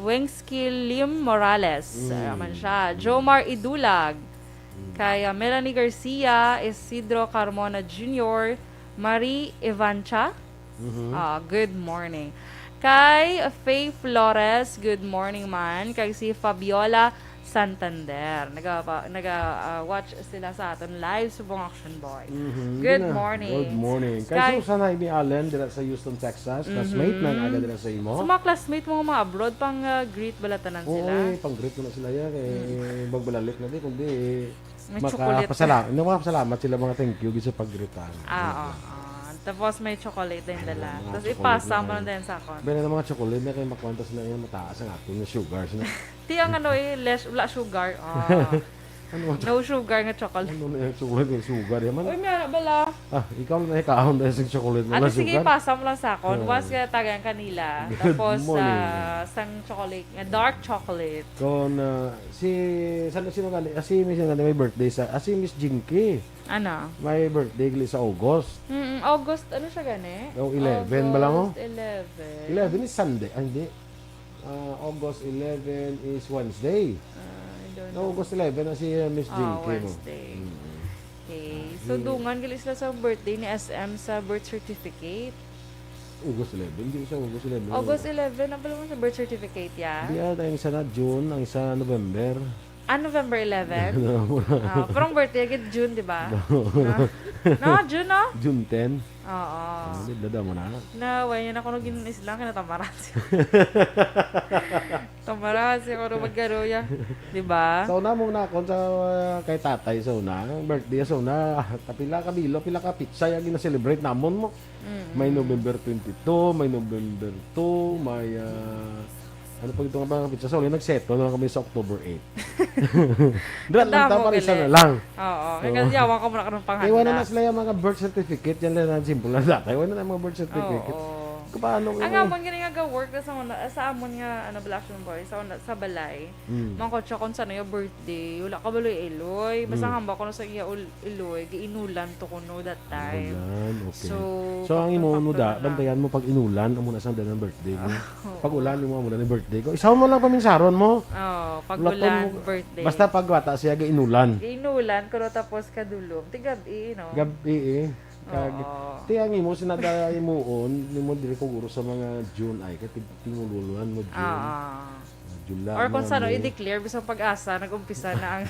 Wengski Lim Morales, man siya. Jomar Idulag, kay Melanie Garcia, Isidro Carmona Jr., Marie Evancha, good morning. Kay Faye Flores, good morning man. Kay si Fabiola Santander. Naga-watch sila sa aton live sa Bong Action Boy. Good morning. Good morning. Kay Susan Ivy Allen dira sa Houston, Texas. Classmate na aga dira sa imo. Sa mga classmate mo mga abroad pang greet balatanan sila. Pang greet mo na sila ya kay magbalalit na di kundi makapasalamat sila mga thank you sa pag-greetan. Tapos may chocolate din dala. Tapos ipasa mo na din sa akon. Bena ng mga chocolate na kayo makwanta sila yung mataas ang ating na sugar. Ti ang wala sugar. No sugar nga chocolate. Ano na yung chocolate yung sugar yaman? Uy, may bala. Ikaw na ikaon dahil sa chocolate mo Ano na sige, sugar. pasa mo lang sa akon. Was ka tagang kanila. Tapos morning. sang chocolate, nga dark chocolate. Kon sino gani? May sino gani may birthday sa Miss Jinky. Ano? May birthday gali sa August. August, ano siya gani? Yung 11 ba lang mo? August 11. 11 is Sunday. Hindi. August 11 is Wednesday. August 11 na si Miss Jinky mo. Wednesday. Okay. So, dungan gali sila sa birthday ni SM sa birth certificate. August 11? Hindi siya August 11. August 11, ang pala mo sa birth certificate, ya? Hindi ata yung isa na June, ang isa November. November 11? Parang birthday agad June, di ba? June, no? June 10. Oo. Dada mo na. Wala yan ako nung ginunis lang, kinatamaras. Tamaras, ako nung maggaro ya. Di ba? Sa una muna ako sa kay tatay sa una. Birthday sa una. Pila ka bilo, pila ka pizza yung gina-celebrate namon mo. May November 22, may November 2, may ano pag ito nga ba pizza sa uli, nagsettle na kami sa October 8. Doon lang tapos isa na lang. Oo. Kaya yawan ka muna ka ng panghanda. Iwan na sila yung mga birth certificate. Yan lang ang simple na data. Iwan na mga birth certificate. Paano? Ang amon gani nga work sa amon nga Aksyon Boy sa balay. Mangkotsa kon sa yung birthday. Wala ka baloy Eloy. Basta hamba ko na sa iya Eloy. Giinulan to kuno that time. Okay. So ang inuuno bantayan mo pag inulan amo na sa ng birthday mo. Pag ulan mo amo na ng birthday ko. Isaw mo lang paminsaron mo. Pag ulan birthday. Basta pag bata siya giinulan. Giinulan kuno tapos kadulom. Tigabi no. Gabi Tiyang imo sinada imuon nimo diri ko guro sa mga June ay kay tingululan mo June. July. Or kung saan i-declare bisang pag-asa nag-umpisa na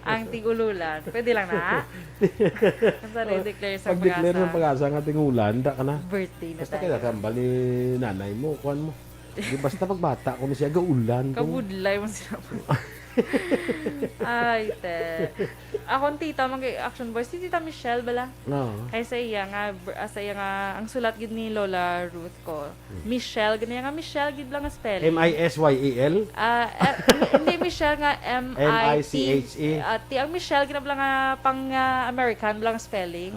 ang tingululan. Pwede lang na. Kung saan i-declare sa pag-asa. Pag-declare ng pag-asa nga tingulan, da ka na. Birthday na basta tayo. Basta kaya kambal ni nanay mo, kuan mo. Basta pag bata kung siya gaulan. Kabudlay mo sila. Ay, te. Akong tita, mag-action boys. Si Tita Michelle, bala? No. Kaya sa iya nga, ang sulat gid ni Lola Ruth ko. Michelle, ganyan nga, Michelle, gid lang ang spelling. M-I-S-Y-E-L? Hindi, Michelle nga, M-I-C-H-E. Ang Michelle, ginab lang nga, pang American, lang ang spelling.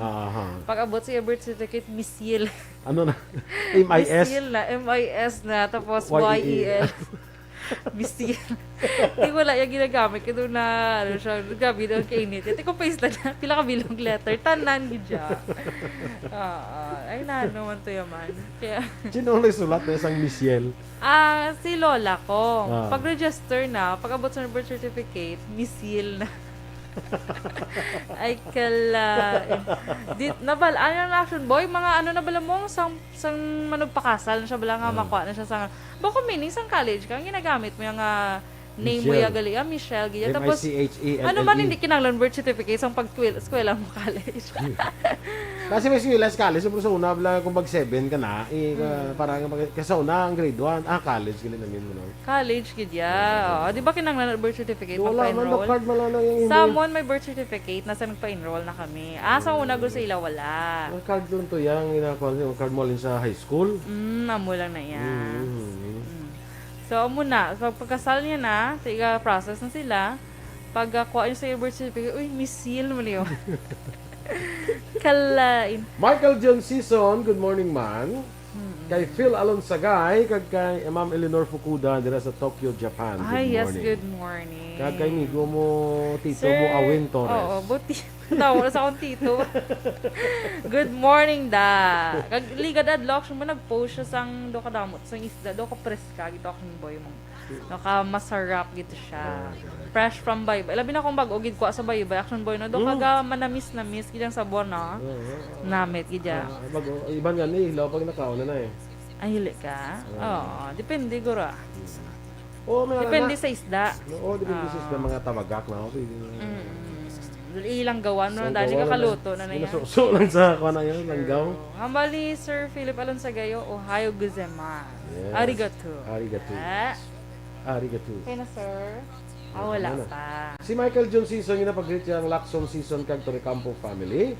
Pag abot sa iya birth certificate, Michelle. Ano na? M-I-S? Michelle na, M-I-S na, tapos Y-E-L. Misil. Hindi wala yung ginagamit. Kaya doon na, siya, gabi doon kainit. Ito ko paste na, pila ka bilong letter. Tanan gidya. Ay na, naman to yaman. Kaya, sino ang nagsulat na isang Michelle? Si Lola ko. Pag-register na, pag-abot sa birth certificate, Misil na. Ay kala nabal ano na Aksyon Boy mga ano na bala mo sang manugpakasal na siya bala nga makuha na siya sa bako meaning sang college kang ginagamit mo yung name mo yung gali Michelle gaya tapos ano man hindi kinanglan birth certificate sang pag-eskwela mo college. Kasi may eskwela sa college sa una bala kung pag 7 ka na parang kasi una ang grade 1 college gali namin mo no. College gidya. Di ba kinanglan birth certificate wala man na card malala yung Someone may birth certificate nasa nagpa-enroll na kami. Sa una gusto sila wala. Ang card doon to yung yung card mo sa high school. Amo lang na yan. So, muna, pagkasal niya na, process na sila. Pagkuha niya sa birth certificate, uy, misil mo niyo. Kalain. Michael John Season, good morning man. Kay Phil Alonsagay, kay Ma'am Eleanor Fukuda dira sa Tokyo, Japan. Good morning. Yes, good morning. Kay migo mo, tito mo, Awin Torres. Oo, buti. Tawa sa akong tito. Good morning da. Ligad adlock siya mo nag-post siya sang do kadamot sang isda do ka preska gito akong boy mo. Naka masarap gito siya. Fresh from Baybay. Labi na akong bago gid ko sa Baybay Aksyon Boy no do kaga manamis gidang sabon na. Namit gidya. Bago iban nga ni ilaw pag nakauna na eh. Ay hili ka. Oo, depende gura. Depende sa isda. Depende sa isda mga tabagak na. Ilang gawan no dali ka kaluto na yan. So lang sa kuan na yan langgaw. Hambali Sir Philip Alonsagayo, Ohio gozaimasu. Arigato. Arigato. Okay na sir. Wala pa. Si Michael John Season yung napag-greet yung Lacson Season kag Torrecampo family.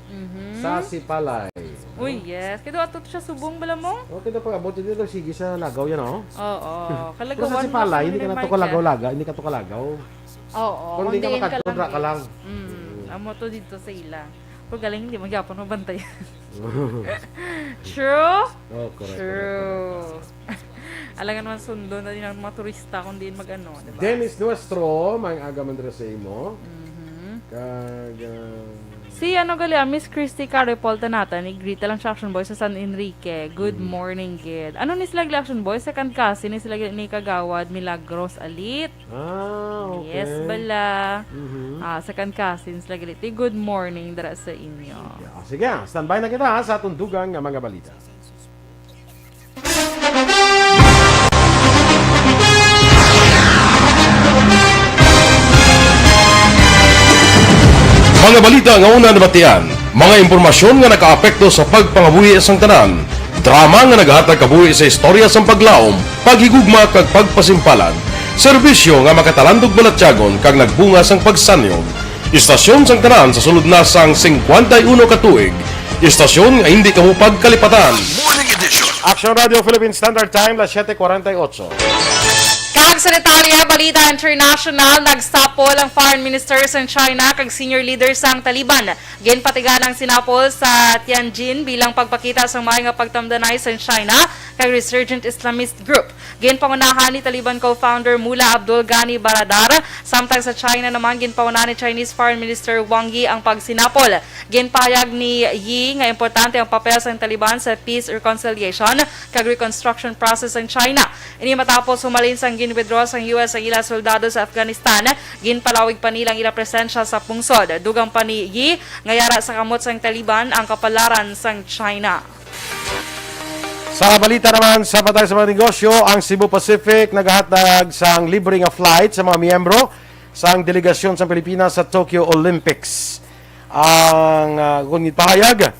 Sa Sipalay. Uy, yes. Kaya ato siya subong bala mo? Okay na pag-abot dito sige sa lagaw yan oh. Oo. Kalagawan. Sa Sipalay, hindi ka na to kalagaw-laga. Hindi ka to kalagaw. Oo. Kung di ka diin makadudra ka lang. Amo to dito sa ila. Pero galing hindi magyapon mabantayan. True? Oh, correct. True. Alangan naman sundo na din ang mga turista kung diin mag-ano, diba? Dennis Nuestro, may aga man dira sa imo. Kag Si Miss Christy Caripolta natin, i-greet lang siya Action Boy sa San Enrique. Good morning, kid. Ano ni sila Action Boy? Second kasi ni sila ni Kagawad Milagros Alit. okay. Yes, bala. Second cousin sila galit. Good morning dara sa inyo. Sige, standby na kita sa tundugan nga mga balita. Mga balita nga una nabatian, mga impormasyon nga nakaapekto sa pagpangabuhi sang tanan, drama nga naghatag kabuhi sa istorya sang paglaom, paghigugma kag pagpasimpalan, serbisyo nga makatalandog balatyagon kag nagbunga sang pagsanyog, istasyon sang tanan sa sulod na sang 51 katuig, istasyon nga hindi kamo pagkalipatan. Morning edition. Aksyon Radio Philippine Standard Time, las 7:48. Kag sa detalye, Balita International, nagsapol ang foreign ministers ng China kag senior leaders sang Taliban. Ginpatigan ang sinapol sa Tianjin bilang pagpakita sa mga nga pagtamdanay sa China kag resurgent Islamist group. Ginpangunahan ni Taliban co-founder Mullah Abdul Ghani Baradar, samtang sa China naman ginpaunahan ni Chinese Foreign Minister Wang Yi ang pagsinapol. Ginpahayag ni Yi nga importante ang papel sa Taliban sa peace, reconciliation kag reconstruction process ng China. Ini matapos humalin sang ginwithdraw sang US ang ilang soldado sa Afghanistan, ginpalawig pa nilang ilang presensya sa pungsod. Dugang pa ni Yi, ngayara sa kamot sang Taliban ang kapalaran sang China. Sa balita naman sa patay sa mga negosyo, ang Cebu Pacific naghahatag sang libre nga flight sa mga miyembro sang delegasyon sa Pilipinas sa Tokyo Olympics. Ang kung ipahayag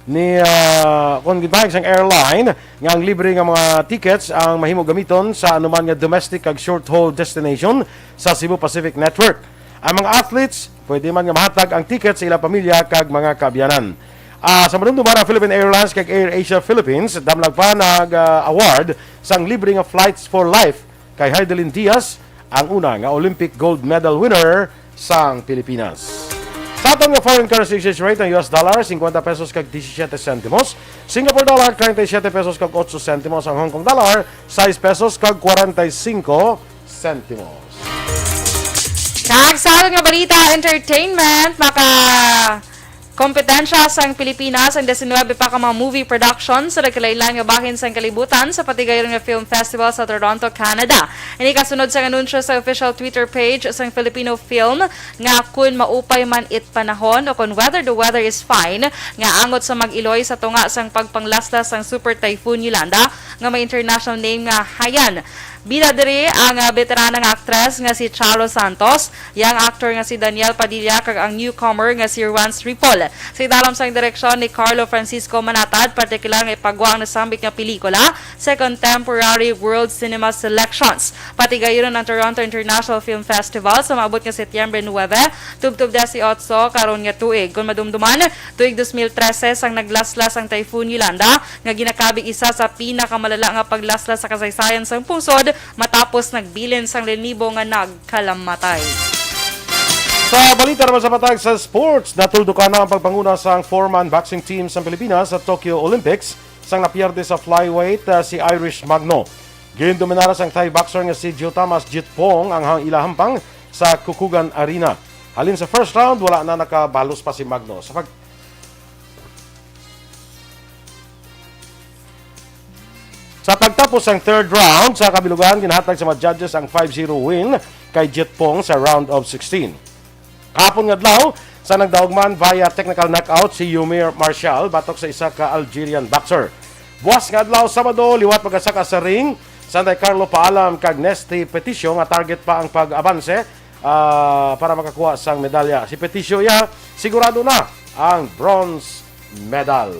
ni kung gipahayag sang airline nga ang libre nga mga tickets ang mahimo gamiton sa anuman nga domestic kag short haul destination sa Cebu Pacific Network. Ang mga athletes pwede man nga mahatag ang ticket sa ilang pamilya kag mga kaabyanan. Sa manunduman ang Philippine Airlines kag Air Asia Philippines damlag pa nag-award sang libre nga flights for life kay Heidelin Diaz, ang una nga Olympic gold medal winner sang Pilipinas. Sa atong nga foreign currency exchange rate ng US dollar, 50 pesos kag 17 centimos. Singapore dollar, 37 pesos kag 8 centimos. Ang Hong Kong dollar, 6 pesos kag 45 centimos. Kagsal nga balita, entertainment, kompetensya sang Pilipinas ang 19 pa ka mga movie production sa nagkalailan nga bahin sang kalibutan sa patigayon nga film festival sa Toronto, Canada. Ini kasunod sa anunsyo sa official Twitter page sang Filipino film nga kun maupay man it panahon o kun whether the weather is fine nga angot sa mag-iloy sa tunga sang pagpanglaslas sang Super Typhoon Yolanda nga may international name nga Haiyan. Bida diri ang veteranang actress nga si Charo Santos, young actor nga si Daniel Padilla kag ang newcomer nga si Rance Ripol. Sa idalam sang direksyon ni Carlo Francisco Manatad, partikular nga ipagwang na sambik nga pelikula sa Contemporary World Cinema Selections. Pati gayon ang Toronto International Film Festival sa maabot nga Setyembre 9, tubtub 18 karon nga tuig. Kung madumduman, tuig 2013 sang naglaslas ang Typhoon Yolanda nga ginakabig isa sa pinakamalala nga paglaslas sa kasaysayan sang pungsod matapos nagbilin sang linibo nga nagkalamatay. Sa balita naman sa patag sa sports, natuldukan na ang pagpanguna sa four-man boxing team sa Pilipinas sa Tokyo Olympics sang napiyerde sa flyweight si Irish Magno. Gindominara sang Thai boxer nga si Joe Thomas Jitpong ang ilahampang sa Kukugan Arena. Halin sa first round, wala na nakabalos pa si Magno. Sa pagtapos ng third round, sa kabilugan, ginahatag sa mga judges ang 5-0 win kay Jitpong sa round of 16. Kapon nga adlaw, sa nagdaugman via technical knockout si Yumir Marshall batok sa isa ka Algerian boxer. Buwas nga adlaw Sabado, liwat pagkasaka sa ring, Sanday Carlo paalam kag Nesty Peticio nga target pa ang pag-abanse para makakuha sang medalya. Si Peticio sigurado na ang bronze medal.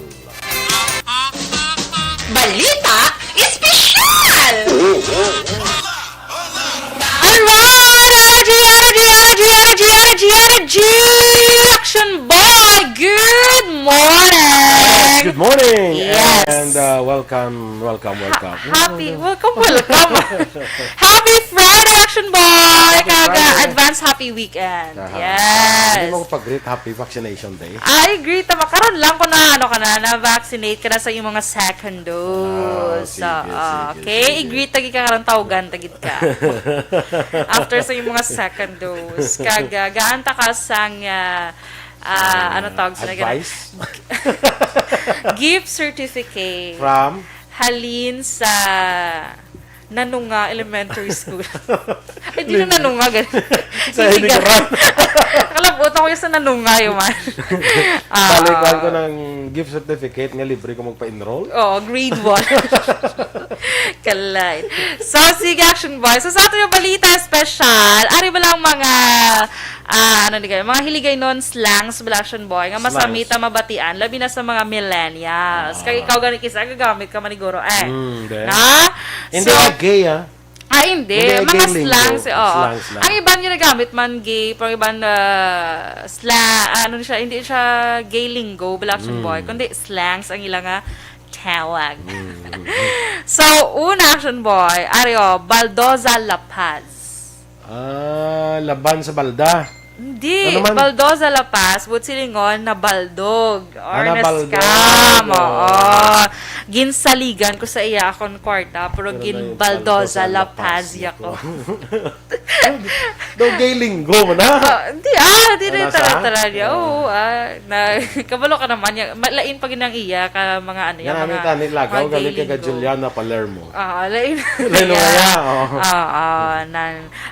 Balita Espesyal! Alright! Energy! Action Boy! Good morning! Good morning! Yes. And welcome. Welcome. Happy Friday! Friday, Action Boy! Kaga, advance happy weekend. Hindi Yes. mo pag-greet Happy Vaccination Day. I agree. Tama. Karon lang ko na, na-vaccinate ka na sa iyong mga second dose. Okay? I-greet, tagit ka karon tawagan, tagit ka. After sa iyong mga second dose. Kaga, gaanta ka sang, ano tawag sa Advice? gift certificate. From? Halin sa Nanunga Elementary School. Ay, di na Nanunga. Sa Hinigaran. Nakalabot ako yung sa Nanunga yung man. Balikan ko ng gift certificate nga libre ko magpa-enroll. Oo, grade 1. Kalay. So, sige, Action Boy. So, sa ato yung balita special, ari ba lang mga mga hiligay non slangs bala, Action Boy, nga masamit ang mabatian, labi na sa mga millennials. Kaya ikaw ganit kisa, gagamit ka maniguro. Na? Hindi so, gay, hindi. Mga slangs. Slang. Ang iba niya nagamit man gay, pero ibang slang, hindi siya gay lingo, bala, Action Boy, kundi slangs ang ilang tawag. So, una, Action Boy, Ario, Baldoza La Paz. Laban sa balda. Hindi. Baldoza La Paz, but silingon na baldog. Or na scam. Ginsaligan ko sa iya akong kwarta, pero gin Baldoza La Paz ko. Do gay linggo mo na. Di rin tara niya. Oo, kabalo ka naman. Lain pa ginang iya, ka mga ano yan. Yan namin tanit lagaw, galing ka Juliana Palermo. Lain. Lain kaya,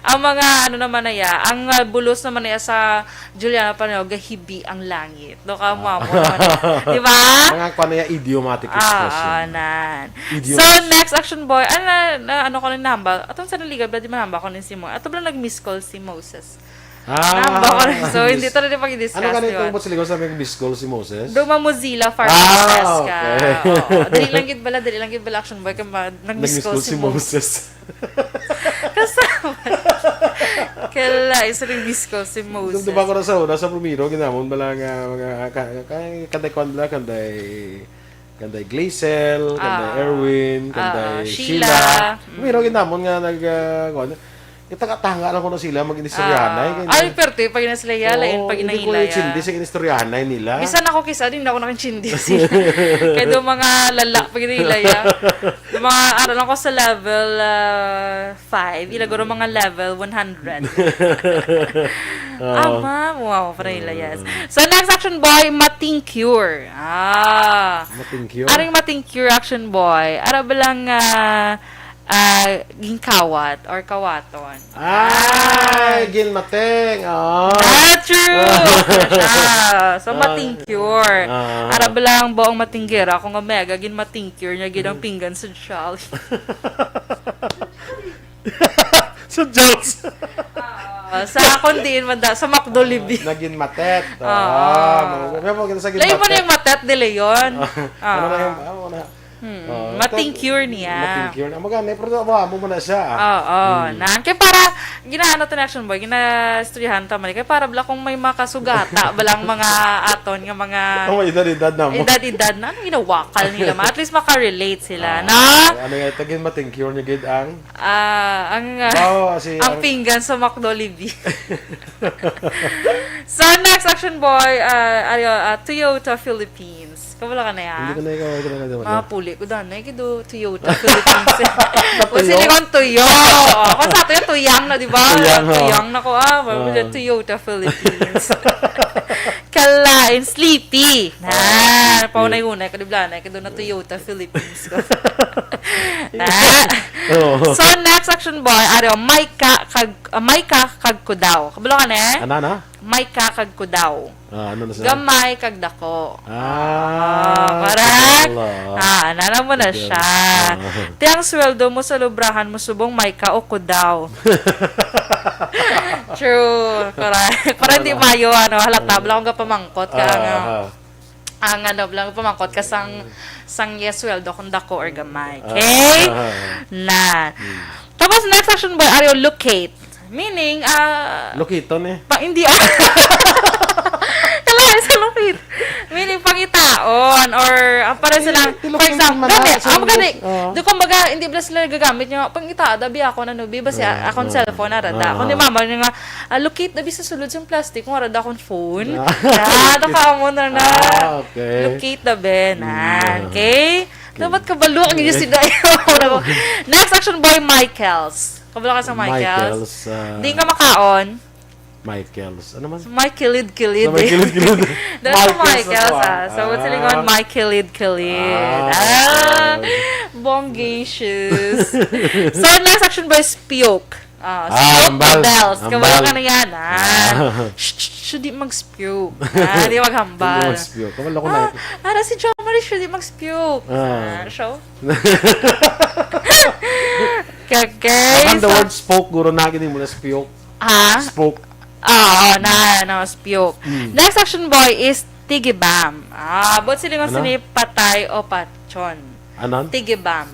ang mga ano naman na ya, ang bulos naman na ya sa Juliana Palermo, gahibi ang langit. Do ka mamo naman. Di ba? Mga kanya idiomatic expression. So, next, Action Boy, ano ko rin namba? Atong sa naliga, di manamba ko rin si Mo. Ato ba nag-miss call si Moses? Namba ko rin. So, hindi ito rin pag-discuss. Ano kanito yung silingon sa mga miss call si Moses? Duma Mozilla Farmers ka. Dali lang gid bala, Action Boy, nag-miss call si Moses. Kasama. Kala, isa rin miss call si Moses. Diba ko na sa una, sa Promiro, ginamon bala nga mga kanday Glazel, kanday Erwin, kanday Sheila. Promiro, ginamon nga itakatanga lang ko na sila mag-inistoryahanay. Ay, perte, pag inaslaya, lain pag inahilaya. Hindi ko chindi sa inistoryahanay nila. Bisan ako kisa, din ako nakin-chindi sila. Kaya doon mga lala, pag inahilaya. Yung mga, lang ko sa level 5, ilaguro mga level 100. Wow, para hilayas. So, next, Action Boy, Mating Cure. Mating Cure? Aring Mating Cure, Action Boy. Ara ba lang, ginkawat or kawaton. Ginmateng. True. So, Mating Cure. Ara ba lang buong matinggera kung mega ginmating cure niya ginang pinggan sa Charlie. Sa jokes. Sa akong diin man sa McDo Libby. Naging matet. Lain mo na yung matet nila yun. Ano na yung, Mating cure niya. Mating cure na. Maganda, pero mo muna siya. Kaya para, ginaano to na Action Boy, gina-istoryahan tama. Kaya para bala kung may makasugata, balang mga aton, nga mga... edad-edad na mo. Edad-edad na. Ano ginawakal nila? At least makarelate sila. Ano nga, tagin mating cure niya, gid ang? Ang pinggan sa McDo Libby. So, next Action Boy, Toyota Philippines. Kabala ka na yan? Hindi ko na ikaw. Mga puli ko daan na ikido Toyota Philippines. O sila kong tuyo. Kung sa ato yung tuyang na, di ba? Tuyang na ko, Toyota Philippines. Kalain, sleepy. Paunay-unay, kadiblanay, ikido na Toyota Philippines ko. So, next Action Boy, Maika kag ko daw. Kabalo ka na? Ano? Maika kag ko daw. Ano na sa? Gamay kag dako. Correct? Nana mo na siya. Tiyang sweldo mo sa lubrahan mo subong Maika o ko daw. True. Correct. Para hindi mayo, halata, bala kong pamangkot ka. Blang pamangkot ka sang sweldo kung dako or gamay. Okay? Tapos next Action Boy, are you locate? Meaning, Locaton eh. Hindi sa lupit. Meaning, pangitaon or para silang, for example, doon kumbaga, hindi ba sila gagamit nyo, pangita, dabi ako na nubi, basi akong cellphone na rada. Kung di mama nyo nga, locate dabi sa sulod sa plastic, kung rada akong phone. Nakamo na na. Locate dabi na. Okay? Dapat kabalo ang yung sinayo. Next action boy, Michaels. Kabalo ka sa Michaels. Hindi ka makaon. Michaels. Ano man? My kilid-kilid. That's sa Michaels. So, what's it on? My kilid-kilid. Bongacious. So, next action boy, Spiok. Spiok bells. Kabalo ka na yan. Should di mag-spiok. Di maghambal. Kabalo ko na. Si John Marie should di mag-spiok. Show? Okay. The word spoke, guro na gini mo na spiok. Spoke. Spiok. Next action boy is Tigibam. But sila nga patay o patson. Anon? Tigibam.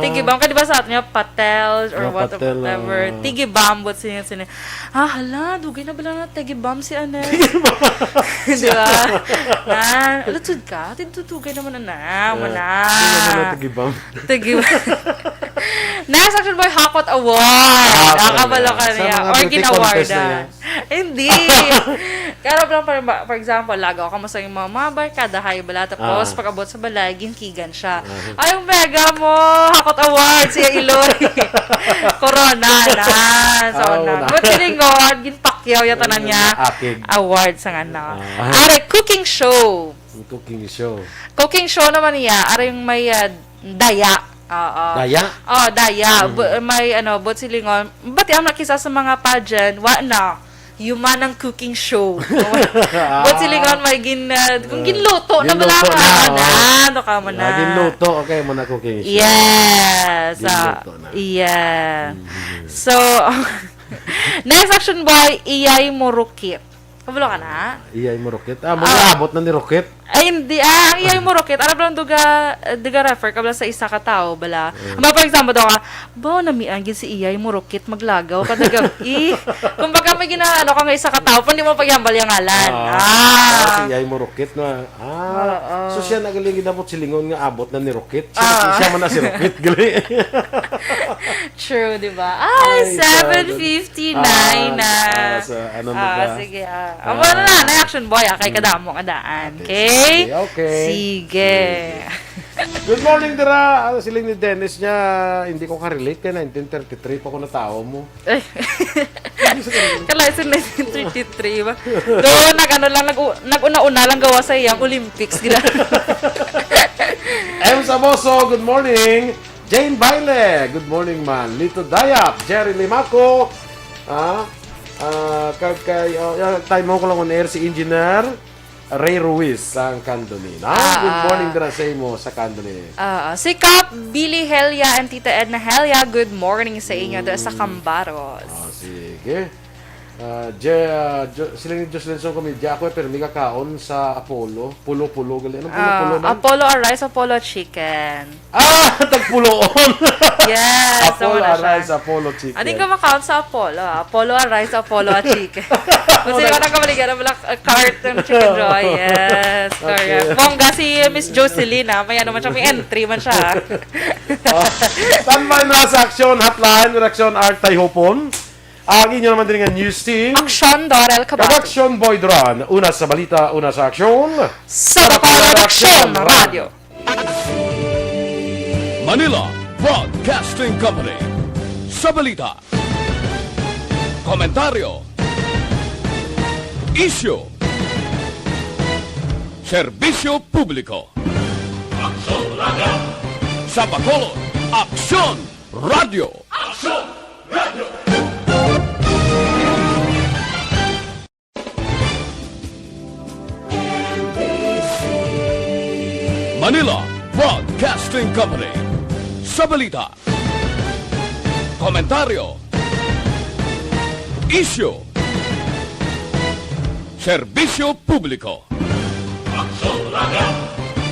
Tigibam ka diba sa atin niya, patels or whatever. Tigibam, but sila hala, dugay na ba lang na tigibam si Anes? Diba? Lutsud ka? Tintutugay naman na. Tigibam. Next action boy, Hakot Award. Nakabalo ka niya. Or ginawardan. Hindi. Kaya lang, for example, lagaw ka mo sa yung mga barkada, hay bala, tapos pag-abot sa balay, ginkigan siya. Ay, yung mega mo, Hakot Award, siya Iloy. Corona na. So, but silingon, ginpakyaw yata na niya. Award sa nga na. Are, cooking show. Cooking show naman niya. Are yung may daya. Daya? Daya. May but silingon. Ba't yung nakisa sa mga pageant, human ang cooking show. But silingon may kung ginluto na bala ka na. Ginluto, okay mo na cooking show. Yes. Yeah. So, next action boy, Iyay Murukit. Kabalo ka na? Iyay Murukit? Mga abot na ni Rocket? Ay, hindi. Iyay Murukit. Alam lang duga refer kabala sa isa ka tao, bala. For example, daw ka, namiangin si Iyay Murukit maglagaw kada gabi. Kung baga may ginaano ka nga isa ka tao, hindi mo pagyambal yung ngalan. Si Iyay Murukit na. So siya nagaling ginabot silingon nga abot na ni Rocket. Siya man na si Rocket. True, di ba? 7:59 na. Sige. Amo na action boy, kay kadamo kadaan. Okay? Sige. Good morning, Dira. Siling ni Dennis niya, hindi ko ka-relate kaya 1933 pa ko na tao mo. Kalay sa 1933 ba? Doon, nag-una-una lang gawa sa iyang Olympics. M. Samoso, good morning. Jane Baile, good morning man. Lito Dayap, Jerry Limaco, time mo ko lang on air si Engineer Ray Ruiz sa Candonin. Good morning dira sa imo sa Candonin. Si Cap Billy Helia and Tita Edna Helia, good morning sa inyo dira sa Cambaros. Sige. Sila ni Jocelyn Song kami, ako pero may kakaon sa Apollo. Pulo-pulo. Anong pulo-pulo man? Apollo rice, Apollo chicken. Tagpuloon! Yes. Apollo rice, Apollo chicken. Hindi ka makaon sa Apollo. Apollo rice, Apollo chicken. Kasi ko na kamaligan na wala cart ng chicken joy. Yes. Correct. Bongga si Miss Jocelyn, may ano man siya, may entry man siya. Standby na sa Aksyon Hotline, Reaksyon Art Tayhopon. Ang inyo naman din nga news team. Aksyon, Dorel, Cabatu. Aksyon, Boy Duran. Una sa balita, una sa aksyon. Sa Aksyon Radio. Manila Broadcasting Company. Sa balita. Komentaryo. Issue. Serbisyo publiko. Aksyon Radio. Sa Bacolod, Aksyon Radio. Aksyon Radio. Manila Broadcasting Company. Sa balita. Komentaryo. Issue. Serbisyo publiko. Aksyon Radio.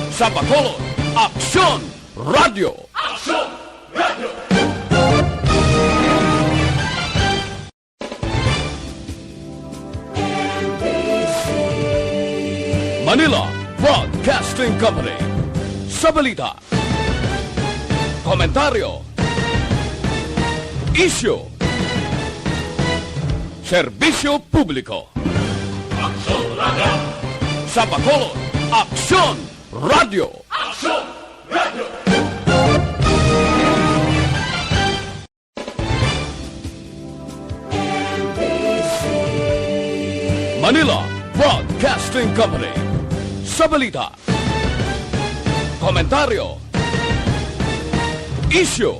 Sa Bacolod, Aksyon Radio. Aksyon Radio. Manila Broadcasting Company. Sa balita, komentaryo, isyu, serbisyo publiko. Aksyon Radio! Sa Bacolod, Aksyon Radio! Aksyon Radio! Manila Broadcasting Company. Sa balita, komentaryo, isyu,